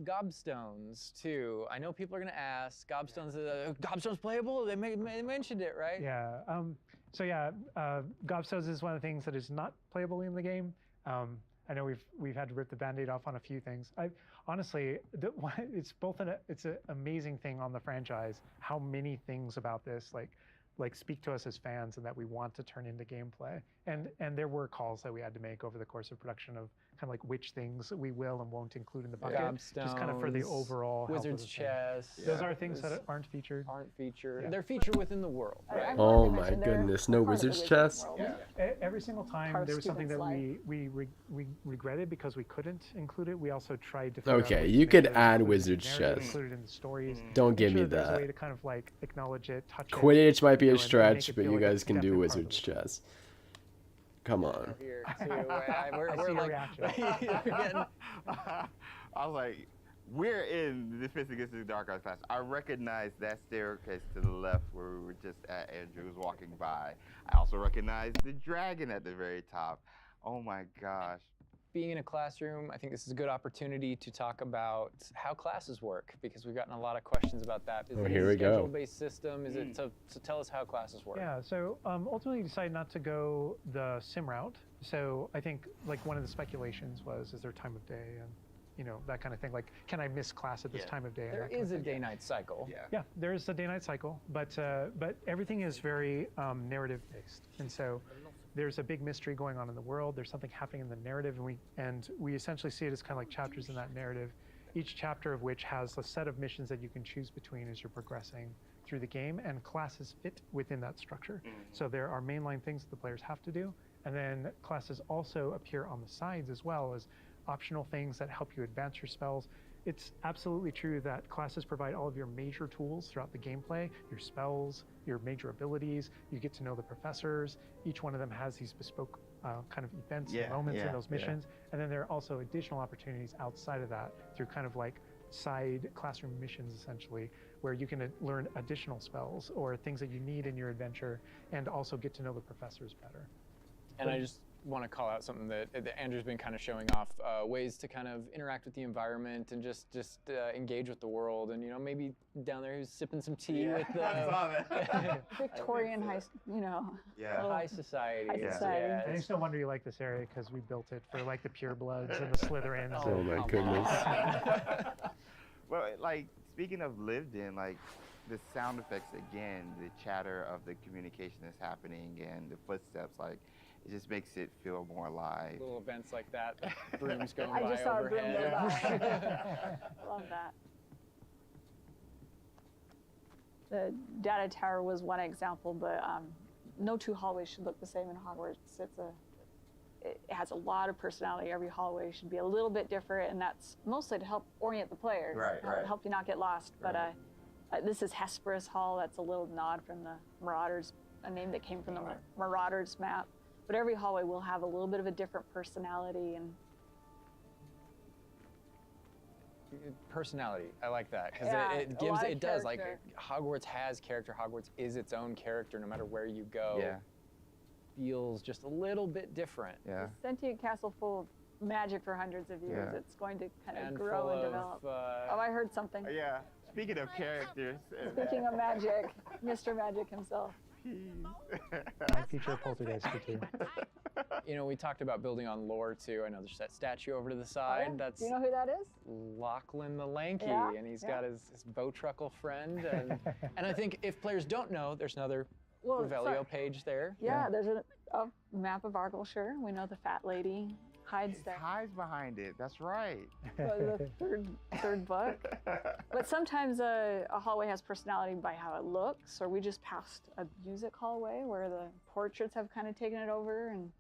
gobstones too. I know people are gonna ask, gobstones playable? They mentioned it, right? Yeah. Gobstones is one of the things that is not playable in the game. I know we've had to rip the Band-Aid off on a few things. Honestly, it's an amazing thing on the franchise how many things about this like speak to us as fans and that we want to turn into gameplay. And there were calls that we had to make over the course of production of kind of like which things we will and won't include in the bucket, just kind of for the overall Wizard's chess. Those are things that aren't featured. Yeah. They're featured within the world. Right? Oh my goodness, no Wizard's chess? Yeah. Every single time there was something that we regretted because we couldn't include it. We also tried to figure out Okay, ways you to could make it add included in Wizard's the narrative, chess. included in the stories. Don't give Make me sure there's that. a way to kind of like acknowledge it, touch it. Quidditch might be a and make stretch, it but feel you like guys it's can do definitely part of Wizard's the- chess. Come on. Here too. We're see your like, reaction. I was like, we're in the Defense Against the Dark Arts class. I recognize that staircase to the left where we were just at. Andrew was walking by. I also recognize the dragon at the very top. Oh my gosh. Being in a classroom, I think this is a good opportunity to talk about how classes work, because we've gotten a lot of questions about that. Is it here we a go. schedule-based system? Is it so tell us how classes work? Yeah, so ultimately decided not to go the sim route. So I think like one of the speculations was, is there time of day and that kind of thing. Like, can I miss class at this time of day? There is a day-night cycle. Yeah, there is a day-night cycle, but everything is very narrative-based, and so there's a big mystery going on in the world. There's something happening in the narrative, and we essentially see it as kind of like chapters in that narrative, each chapter of which has a set of missions that you can choose between as you're progressing through the game, and classes fit within that structure. So there are mainline things that the players have to do, and then classes also appear on the sides as well as optional things that help you advance your spells. It's absolutely true that classes provide all of your major tools throughout the gameplay, your spells, your major abilities. You get to know the professors. Each one of them has these bespoke kind of events and moments in those missions. And then there are also additional opportunities outside of that through kind of like side classroom missions, essentially, where you can learn additional spells or things that you need in your adventure and also get to know the professors better. And I just want to call out something that Andrew's been kind of showing off, ways to kind of interact with the environment and just engage with the world. And maybe down there who's sipping some tea with the Victorian high society. High society. I used to wonder you like this area because we built it for like the purebloods and the Slytherins. Oh my goodness. Well, like, speaking of lived in, like, the sound effects again, the chatter of the communication that's happening and the footsteps, like, it just makes it feel more alive. Little events like that, brooms going I by just saw a broom overhead. go by. Love that. The data tower was one example, but no two hallways should look the same in Hogwarts. It has a lot of personality. Every hallway should be a little bit different, and that's mostly to help orient the player, help you not get lost. But this is Hesperus Hall. That's a little nod from the Marauders, a name that came from the Marauders map. But every hallway will have a little bit of a different personality and personality. I like that because it does, like, Hogwarts has character. Hogwarts is its own character no matter where you go. Yeah. Feels just a little bit different. Yeah. a sentient castle full of magic for hundreds of years. Yeah. It's going to kind of And grow full and of, develop. Oh, I heard something. Yeah. Speaking of characters. Speaking of magic, Mr. Magic himself. My future poltergeist too. We talked about building on lore too. I know there's that statue over to the side. Oh, yeah? That's Do you know who that is? Lachlan the Lanky, Yeah, and he's got his bowtruckle friend. And I think if players don't know, there's another Revelio page there. Yeah, there's a map of Argyllshire. We know the fat lady hides there. Hides behind it. That's right. The third book. But sometimes a hallway has personality by how it looks, or we just passed a music hallway where the portraits have kind of taken it over, and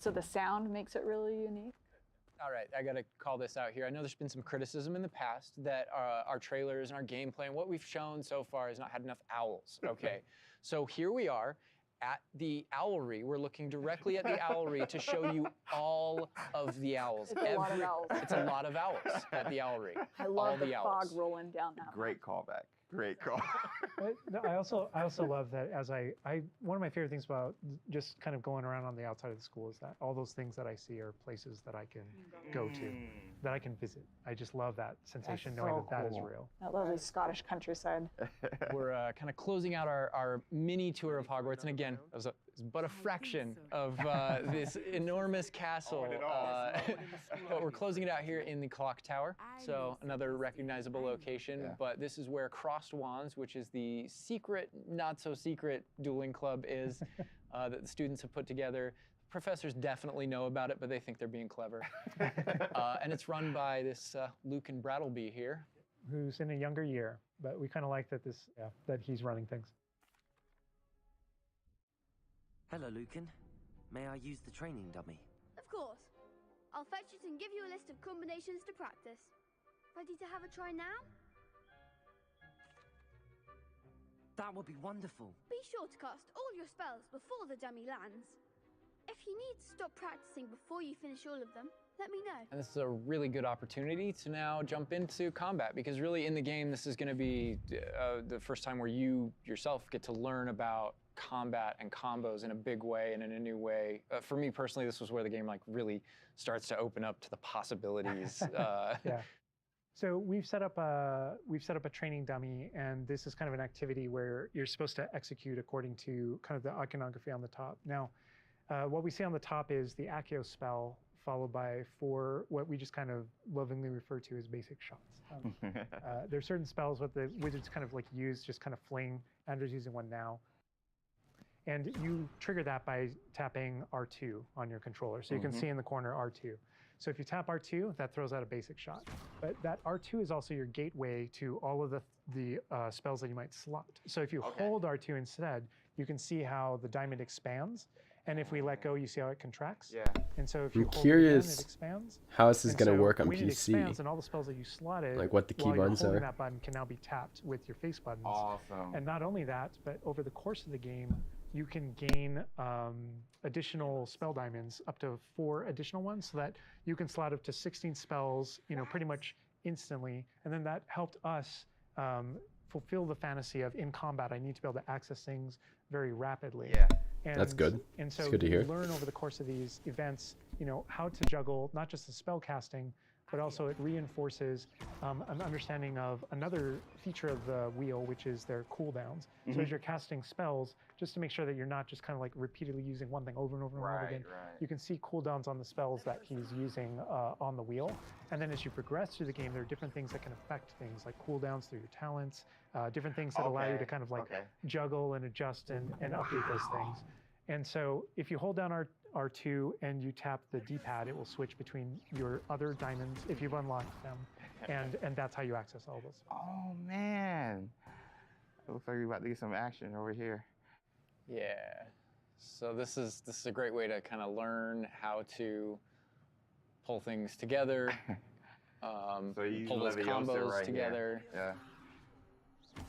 so the sound makes it really unique. All right, I got to call this out here. I know there's been some criticism in the past that our trailers and our gameplay and what we've shown so far has not had enough owls. Okay, so here we are at the owlry. We're looking directly at the owlry to show you all of the owls. It's a lot of owls. It's a lot of owls at the owlry. I love all the owls. fog rolling down that. Great callback. Great call. I also love that as one of my favorite things about just kind of going around on the outside of the school is that all those things that I see are places that I can go to, that I can visit. I just love that sensation knowing that is real. That lovely Scottish countryside. We're kind of closing out our mini tour of Hogwarts, and again, it was but a fraction of this enormous castle. But we're closing it out here in the Clock Tower, so another recognizable location. Yeah. But this is where Crossed Wands, which is the secret, not so secret dueling club is that the students have put together. Professors definitely know about it, but they think they're being clever. And it's run by this Lucan Brattleby here, who's in a younger year, but we kind of like that that he's running things. Hello, Lucan. May I use the training dummy? Of course. I'll fetch it and give you a list of combinations to practice. Ready to have a try now? That would be wonderful. Be sure to cast all your spells before the dummy lands. If you need to stop practicing before you finish all of them, let me know. And this is a really good opportunity to now jump into combat, because really in the game, this is going to be the first time where you yourself get to learn about combat and combos in a big way and in a new way. For me personally, this was where the game like really starts to open up to the possibilities. Yeah. So we've set up a training dummy, and this is kind of an activity where you're supposed to execute according to kind of the iconography on the top. Now, what we see on the top is the Accio spell, followed by 4 what we just kind of lovingly refer to as basic shots. There's certain spells what the wizards kind of like use, just kind of fling. Andrew's using one now. And you trigger that by tapping R2 on your controller. So you can see in the corner R2. So if you tap R2, that throws out a basic shot. But that R2 is also your gateway to all of the spells that you might slot. So if you hold R2 instead, you can see how the diamond expands. And if we let go, you see how it contracts. Yeah. And so if you I'm hold curious it again, it expands. how this is And going to so work on when it PC. expands, and all the spells that you slotted, Like what the key while you're buttons holding are. that button can now be tapped with your face buttons. Awesome. And not only that, but over the course of the game, you can gain additional spell diamonds, up to 4 additional ones, so that you can slot up to 16 spells, pretty much instantly. And then that helped us fulfill the fantasy of in combat, I need to be able to access things very rapidly. Yeah. And, That's good. And so That's good to you hear. learn over the course of these events, how to juggle not just the spell casting, but also it reinforces an understanding of another feature of the wheel, which is their cooldowns. So as you're casting spells, just to make sure that you're not just kind of like repeatedly using one thing over and over and over again, you can see cooldowns on the spells that he's using on the wheel. And then as you progress through the game, there are different things that can affect things, like cooldowns through your talents, different things that allow you to kind of like juggle and adjust and update those things. And so if you hold down R2 and you tap the D-pad, it will switch between your other diamonds if you've unlocked them, and that's how you access all those. Oh man, it looks like we're about to get some action over here. Yeah. So this is a great way to kind of learn how to pull things together, So you pull those combos right together. Here. Yeah.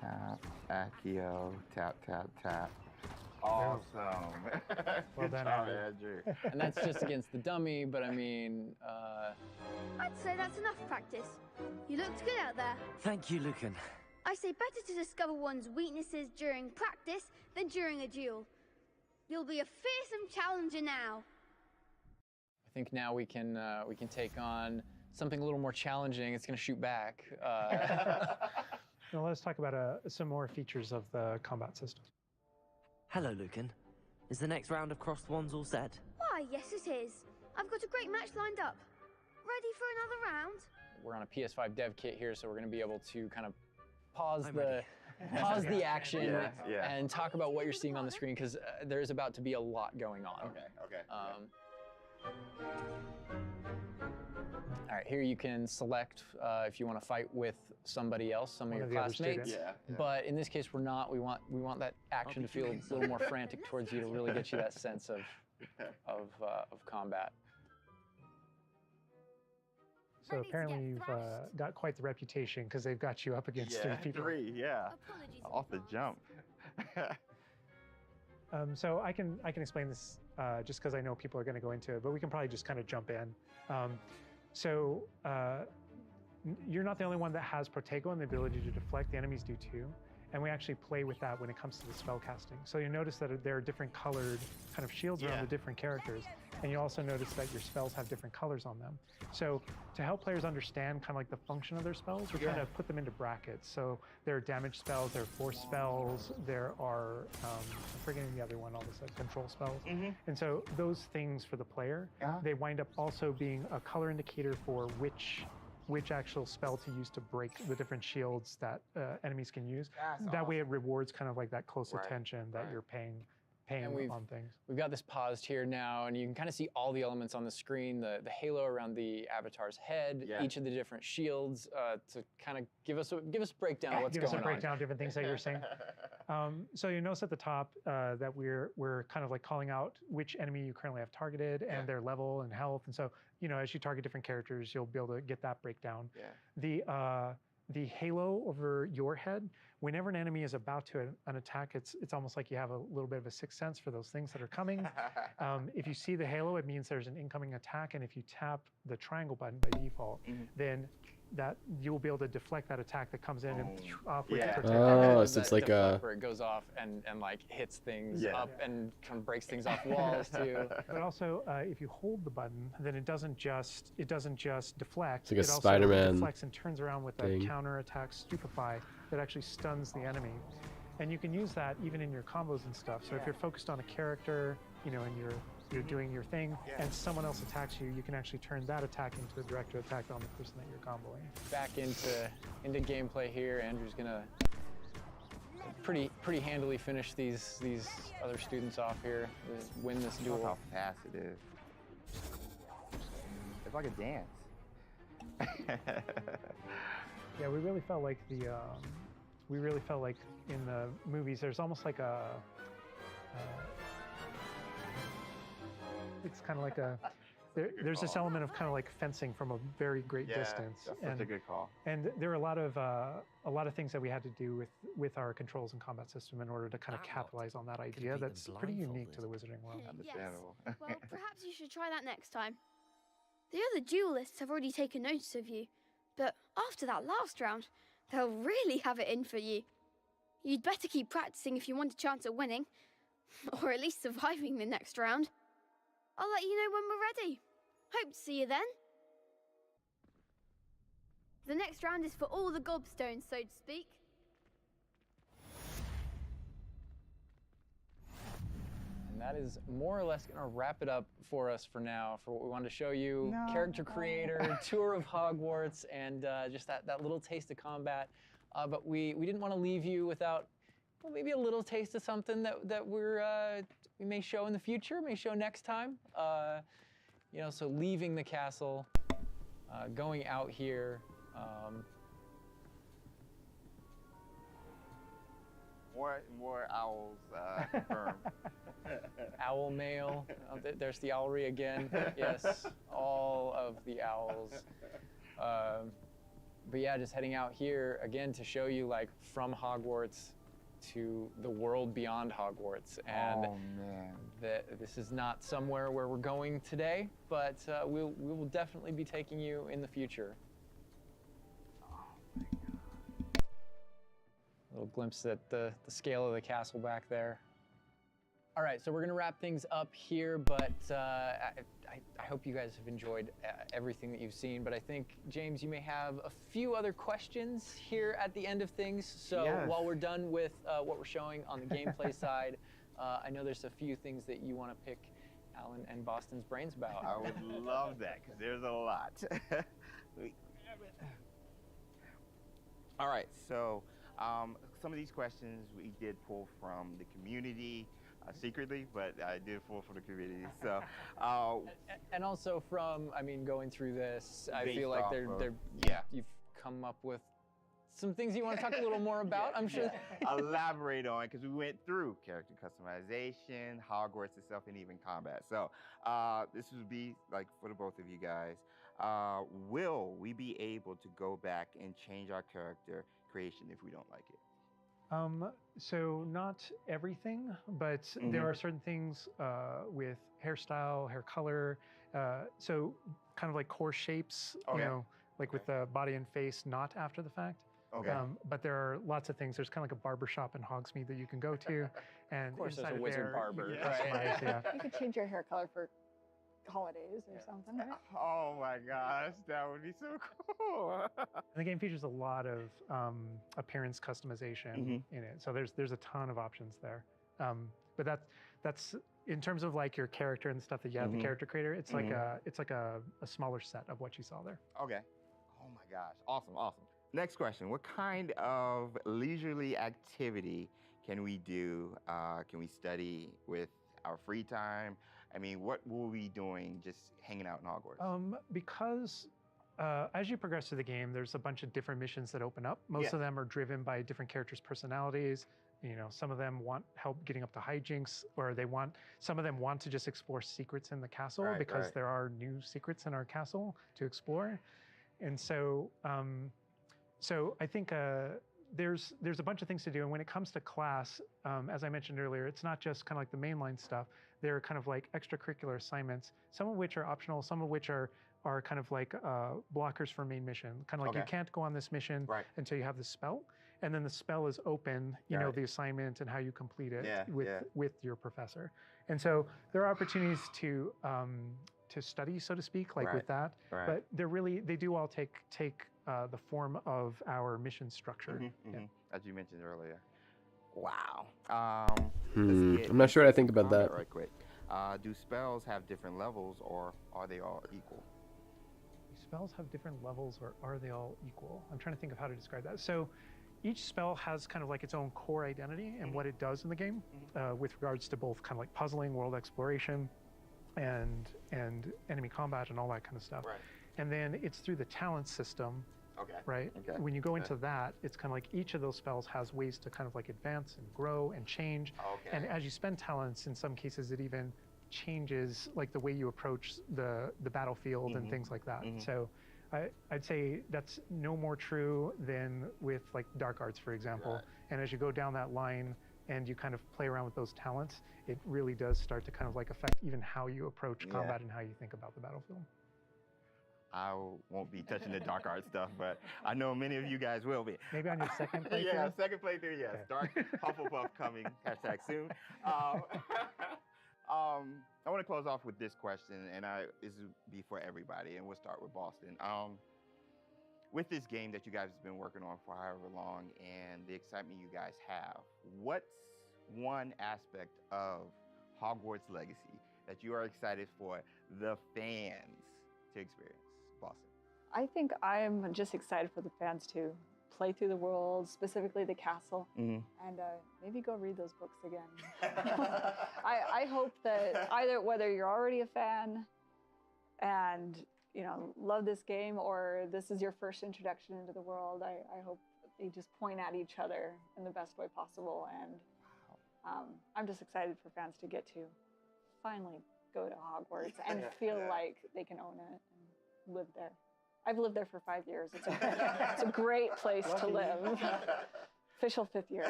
Tap, Accio, tap, tap, tap. Awesome. Well done, Andrew. And that's just against the dummy, but I mean... I'd say that's enough practice. You looked good out there. Thank you, Lucan. I say better to discover one's weaknesses during practice than during a duel. You'll be a fearsome challenger now. I think now we can take on something a little more challenging. It's going to shoot back. Now let's talk about some more features of the combat system. Hello, Lucan. Is the next round of crossed wands all set? Why, yes it is. I've got a great match lined up. Ready for another round? We're on a PS5 dev kit here, so we're going to be able to kind of pause I'm the action Yeah. and talk about what you're seeing on the screen, because there is about to be a lot going on. Okay. All right, here you can select if you want to fight with somebody else, some of your of the other classmates. students. Yeah. But in this case, we're not. We want that action to feel a little more frantic towards you to really get you that sense of combat. So apparently you've got quite the reputation because they've got you up against 3 people. 3, yeah. Apologies. Off the jump. So I can explain this just because I know people are going to go into it, but we can probably just kind of jump in. So you're not the only one that has Protego and the ability to deflect. The enemies do too. And we actually play with that when it comes to the spell casting. So you notice that there are different colored kind of shields around the different characters. And you also notice that your spells have different colors on them. So to help players understand kind of like the function of their spells, we're trying to put them into brackets. So there are damage spells, there are force spells, there are, I'm forgetting the other one, all this control spells. And so those things for the player, they wind up also being a color indicator for which actual spell to use to break the different shields that enemies can use. That way it rewards kind of like that close attention that you're paying on things. We've got this paused here now, and you can kind of see all the elements on the screen, the halo around the avatar's head, each of the different shields, to kind of give us a breakdown of what's going on. Give us a breakdown of different things that you're saying. So you notice at the top that we're kind of like calling out which enemy you currently have targeted and their level and health. And so, as you target different characters, you'll be able to get that breakdown. the halo over your head, whenever an enemy is about to an attack, it's almost like you have a little bit of a sixth sense for those things that are coming. If you see the halo, it means there's an incoming attack, and if you tap the triangle button by default, then that you will be able to deflect that attack that comes in and off with the protector. Oh, so it's like a... where it goes off and like hits things up and kind of breaks things off walls too. But also, if you hold the button, then it doesn't just deflect. It's like a it also Spider-Man deflects and turns around with a counter attack stupefy that actually stuns the enemy. And you can use that even in your combos and stuff. So if you're focused on a character, you know, and you're doing your thing, and someone else attacks you, you can actually turn that attack into a direct attack on the person that you're comboing. Back into gameplay here. Andrew's gonna pretty handily finish these other students off here, win this duel. Look how fast it is. It's like a dance. Yeah, we really felt like in the movies, there's almost like a. It's kind of like there's this element of kind of like fencing from a very great distance. That's such a good call. And there are a lot of things that we had to do with our controls and combat system in order to kind of capitalize on that idea that's pretty unique to the Wizarding world. Understandable. Yes. Well, perhaps you should try that next time. The other duelists have already taken notice of you, but after that last round, they'll really have it in for you. You'd better keep practicing if you want a chance at winning, or at least surviving the next round. I'll let you know when we're ready. Hope to see you then. The next round is for all the gobstones, so to speak. And that is more or less going to wrap it up for us for now, for what we wanted to show you. Character creator, tour of Hogwarts, and just that little taste of combat. But we didn't want to leave you without, well, maybe a little taste of something that we may show in the future, may show next time. You know, so leaving the castle, going out here. More owls confirmed. Owl mail. There's the owlry again. Yes, all of the owls. But yeah, just heading out here again to show you like from Hogwarts to the world beyond Hogwarts. And this is not somewhere where we're going today, but we will definitely be taking you in the future. A little glimpse at the scale of the castle back there. All right, so we're gonna wrap things up here, but I hope you guys have enjoyed everything that you've seen, but I think, James, you may have a few other questions here at the end of things. So while we're done with what we're showing on the gameplay side, I know there's a few things that you wanna pick Alan and Boston's brains about. I would love that, because there's a lot. All right, so some of these questions we did pull from the community secretly, but I did pull from the community. So, and also from, I mean, going through this, I feel like you've come up with some things you want to talk a little more about. I'm sure. Elaborate on, because we went through character customization, Hogwarts itself, and even combat. So this would be like for the both of you guys. Will we be able to go back and change our character creation if we don't like it? So not everything, but there are certain things with hairstyle, hair color, so kind of like core shapes, you know, like with the body and face, not after the fact. But there are lots of things. There's kind of like a barber shop in Hogsmeade that you can go to, and of course, inside there's a wizard barber. Right? You could change your hair color for holidays or something, right? Oh my gosh, that would be so cool. And the game features a lot of appearance customization in it, so there's a ton of options there. But that's in terms of like your character and the stuff that you have, the character creator. It's like a smaller set of what you saw there. Okay. Oh my gosh, awesome. Next question: what kind of leisurely activity can we do? Can we study with our free time? I mean, what will we be doing just hanging out in Hogwarts? Because as you progress through the game, there's a bunch of different missions that open up. Most of them are driven by different characters' personalities. You know, some of them want help getting up to hijinks, or some of them want to just explore secrets in the castle because there are new secrets in our castle to explore. And so So I think there's a bunch of things to do, and when it comes to class, as I mentioned earlier, it's not just kind of like the mainline stuff. There are kind of like extracurricular assignments, some of which are optional, some of which are kind of like blockers for main mission. Kind of like you can't go on this mission until you have the spell, and then the spell is open. You know the assignment and how you complete it with your professor. And so there are opportunities to study, so to speak, like with that. But they do all take the form of our mission structure. As you mentioned earlier. Wow. I'm not sure what I think about that. Right quick. Do spells have different levels, or are they all equal? Do spells have different levels, or are they all equal? I'm trying to think of how to describe that. So each spell has kind of like its own core identity and what it does in the game with regards to both kind of like puzzling, world exploration, and enemy combat and all that kind of stuff. And then it's through the talent system. Right? When you go into that, it's kind of like each of those spells has ways to kind of like advance and grow and change. And as you spend talents, in some cases, it even changes like the way you approach the battlefield and things like that. So I'd say that's no more true than with like dark arts, for example. And as you go down that line and you kind of play around with those talents, it really does start to kind of like affect even how you approach combat and how you think about the battlefield. I won't be touching the dark art stuff, but I know many of you guys will be. Maybe on your second playthrough? Second playthrough, yes. Okay. Dark Hufflepuff coming, #soon. I want to close off with this question, and this will be for everybody, and we'll start with Boston. With this game that you guys have been working on for however long and the excitement you guys have, what's one aspect of Hogwarts Legacy that you are excited for the fans to experience? Boston. I think I'm just excited for the fans to play through the world, specifically the castle, and maybe go read those books again. I hope that whether you're already a fan and love this game, or this is your first introduction into the world, I hope they just point at each other in the best way possible. And I'm just excited for fans to get to finally go to Hogwarts and feel like they can own it and live there. I've lived there for 5 years. It's a great place to live. Official 5th year.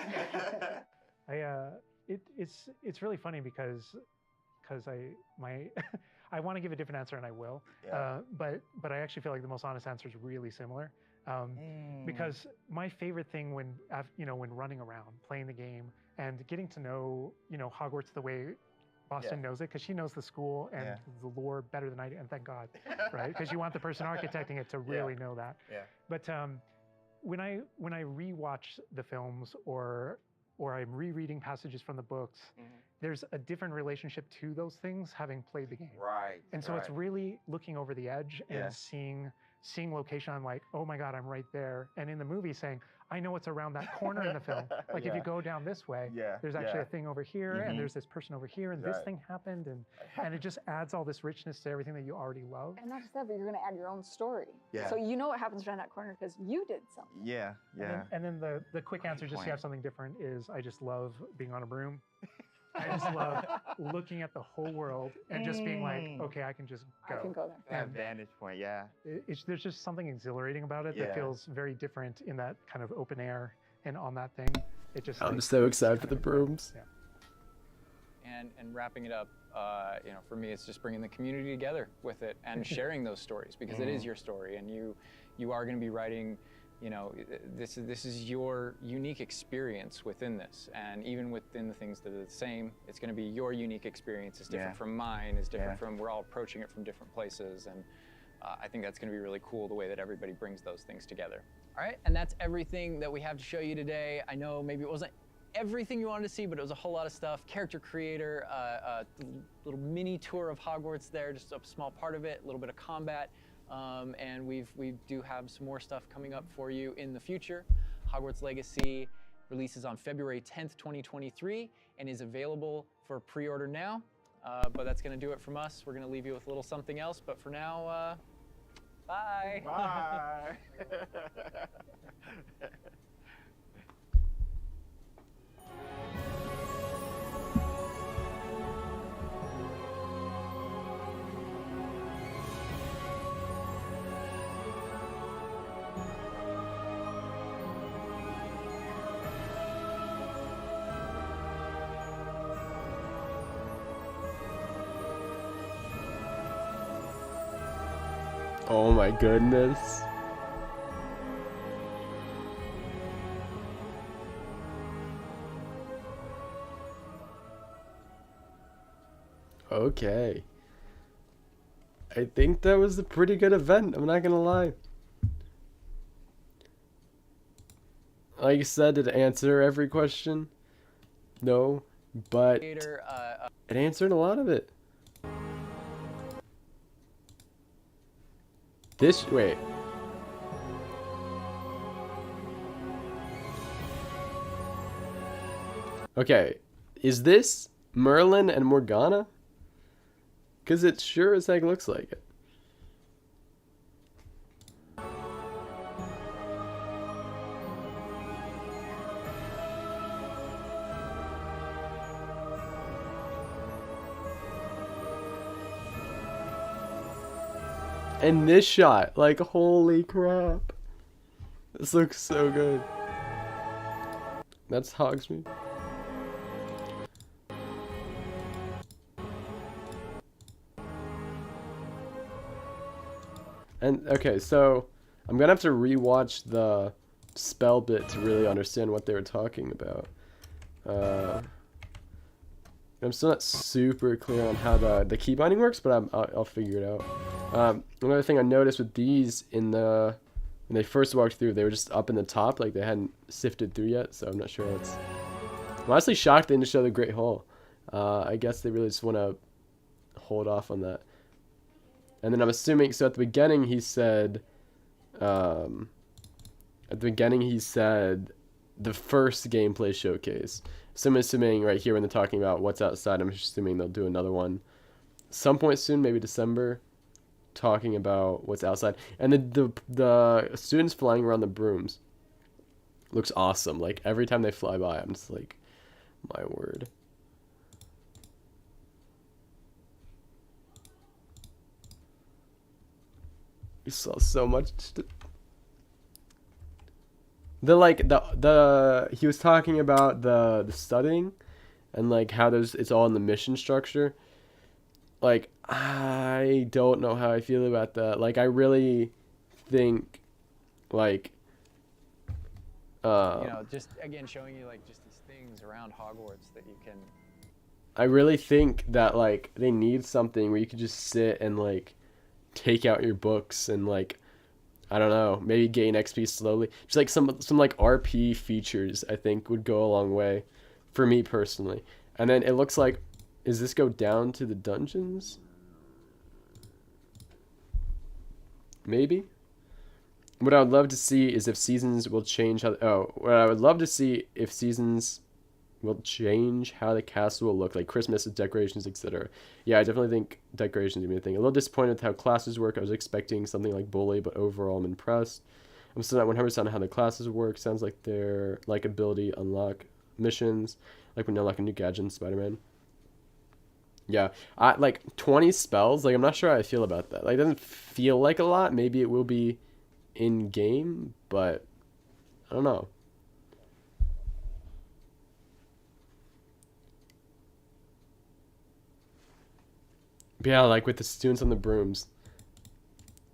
It's really funny because I want to give a different answer, and I will. But I actually feel like the most honest answer is really similar. Because my favorite thing when running around, playing the game, and getting to know Hogwarts the way Boston knows it, because she knows the school and the lore better than I do, and thank God, right? Because you want the person architecting it to really know that. But when I rewatch the films or I'm rereading passages from the books, there's a different relationship to those things having played the game. And so it's really looking over the edge and seeing location. I'm like, oh my God, I'm right there. And in the movie saying, I know it's around that corner in the film. Like if you go down this way, there's actually a thing over here, and there's this person over here, and this thing happened, and it just adds all this richness to everything that you already love. And not just that, but you're going to add your own story. So you know what happens around that corner because you did something. And then the quick answer, just to have something different, is I just love being on a broom. I just love looking at the whole world and just being like, okay, I can just go. I can go there. That vantage point, There's just something exhilarating about it that feels very different in that kind of open air and on that thing. I'm so excited for the brooms. And wrapping it up, for me, it's just bringing the community together with it and sharing those stories, because it is your story, and you are going to be writing. This is your unique experience within this, and even within the things that are the same, it's going to be your unique experience. It's different from mine. It's different from. We're all approaching it from different places, and I think that's going to be really cool the way that everybody brings those things together. All right, and that's everything that we have to show you today. I know maybe it wasn't everything you wanted to see, but it was a whole lot of stuff. Character creator, a little mini tour of Hogwarts there, just a small part of it. A little bit of combat. And we do have some more stuff coming up for you in the future. Hogwarts Legacy releases on February 10th, 2023, and is available for pre-order now. But that's going to do it from us. We're going to leave you with a little something else. But for now, bye. Bye. Oh my goodness. Okay. I think that was a pretty good event, I'm not gonna lie. Like I said, did it answer every question? No, but it answered a lot of it. Wait. Okay, is this Merlin and Morgana? Because it sure as heck looks like it. And this shot, like, holy crap. This looks so good. That's Hogsmeade. And, okay, so I'm gonna have to rewatch the spell bit to really understand what they were talking about. I'm still not super clear on how the key binding works, but I'll figure it out. Another thing I noticed with these when they first walked through, they were just up in the top, like they hadn't sifted through yet, so I'm not sure I'm honestly shocked they didn't show the Great Hall. I guess they really just want to hold off on that. And then I'm assuming, so at the beginning he said, the first gameplay showcase. So I'm assuming right here when they're talking about what's outside, I'm assuming they'll do another one some point soon, maybe December, talking about what's outside. And the students flying around the brooms looks awesome. Like every time they fly by, I'm just like, my word. We saw so much. He was talking about the studying and like how it's all in the mission structure. Like, I don't know how I feel about that. Like, I really think like just again showing you like just these things around Hogwarts that you can. I really think that like they need something where you could just sit and like take out your books and like, I don't know, maybe gain XP slowly. Just like some like RP features I think would go a long way for me personally. And then it looks like, does this go down to the dungeons? Maybe. What I would love to see is if seasons will change how. What I would love to see if seasons will change how the castle will look, like Christmas decorations, etc. Yeah, I definitely think decorations would be a thing. A little disappointed with how classes work. I was expecting something like Bully, but overall I'm impressed. I'm still not 100% on how the classes work. Sounds like their like ability unlock missions, like when you unlock a new gadget in Spider-Man. Yeah, I like 20 spells. Like I'm not sure how I feel about that. Like it doesn't feel like a lot. Maybe it will be in game, but I don't know. But yeah, like with the students on the brooms.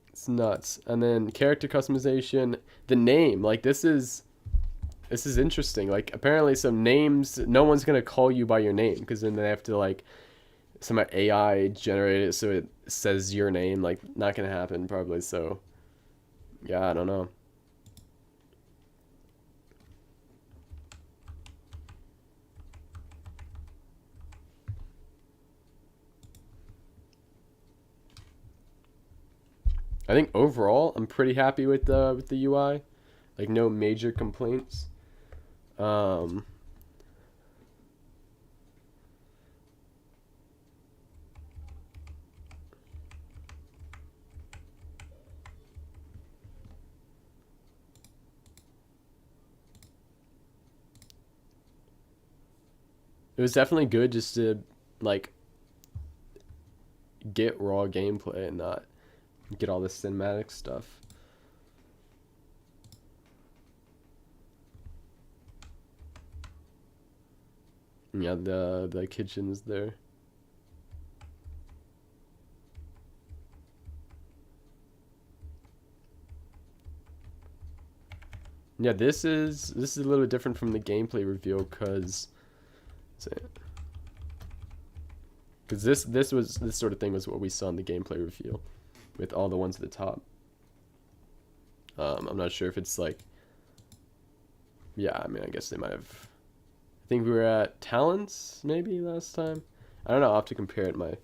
It's nuts. And then character customization, the name, like this is interesting. Like apparently some names, no one's going to call you by your name because then they have to like some AI generate it so it says your name. Like not going to happen probably. So yeah, I don't know. I think overall I'm pretty happy with the UI. Like no major complaints. It was definitely good just to like get raw gameplay and not get all this cinematic stuff. Yeah, the kitchen's there. Yeah, this is a little bit different from the gameplay reveal because this sort of thing was what we saw in the gameplay reveal with all the ones at the top. I'm not sure if it's like, yeah, I mean, I guess they might have, I think we were at talents maybe last time. I don't know, I'll have to compare it in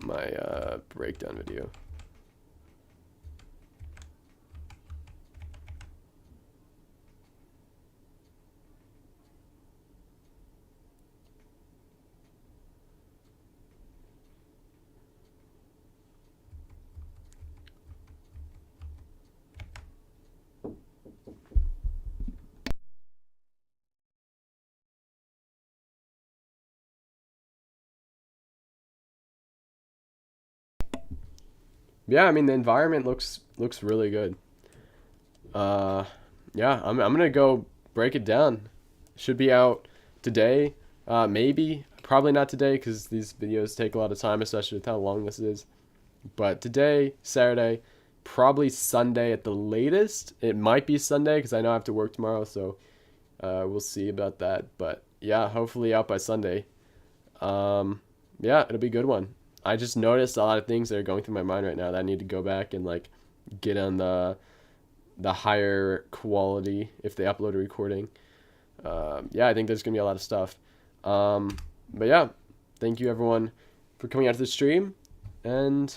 my breakdown video. Yeah, I mean the environment looks really good. Yeah, I'm gonna go break it down. Should be out today, maybe, probably not today because these videos take a lot of time, especially with how long this is. But today, Saturday, probably Sunday at the latest. It might be Sunday because I know I have to work tomorrow, so we'll see about that. But yeah, hopefully out by Sunday. Yeah, it'll be a good one. I just noticed a lot of things that are going through my mind right now that I need to go back and like get on the higher quality if they upload a recording. Yeah, I think there's gonna be a lot of stuff. But yeah, thank you everyone for coming out to the stream, and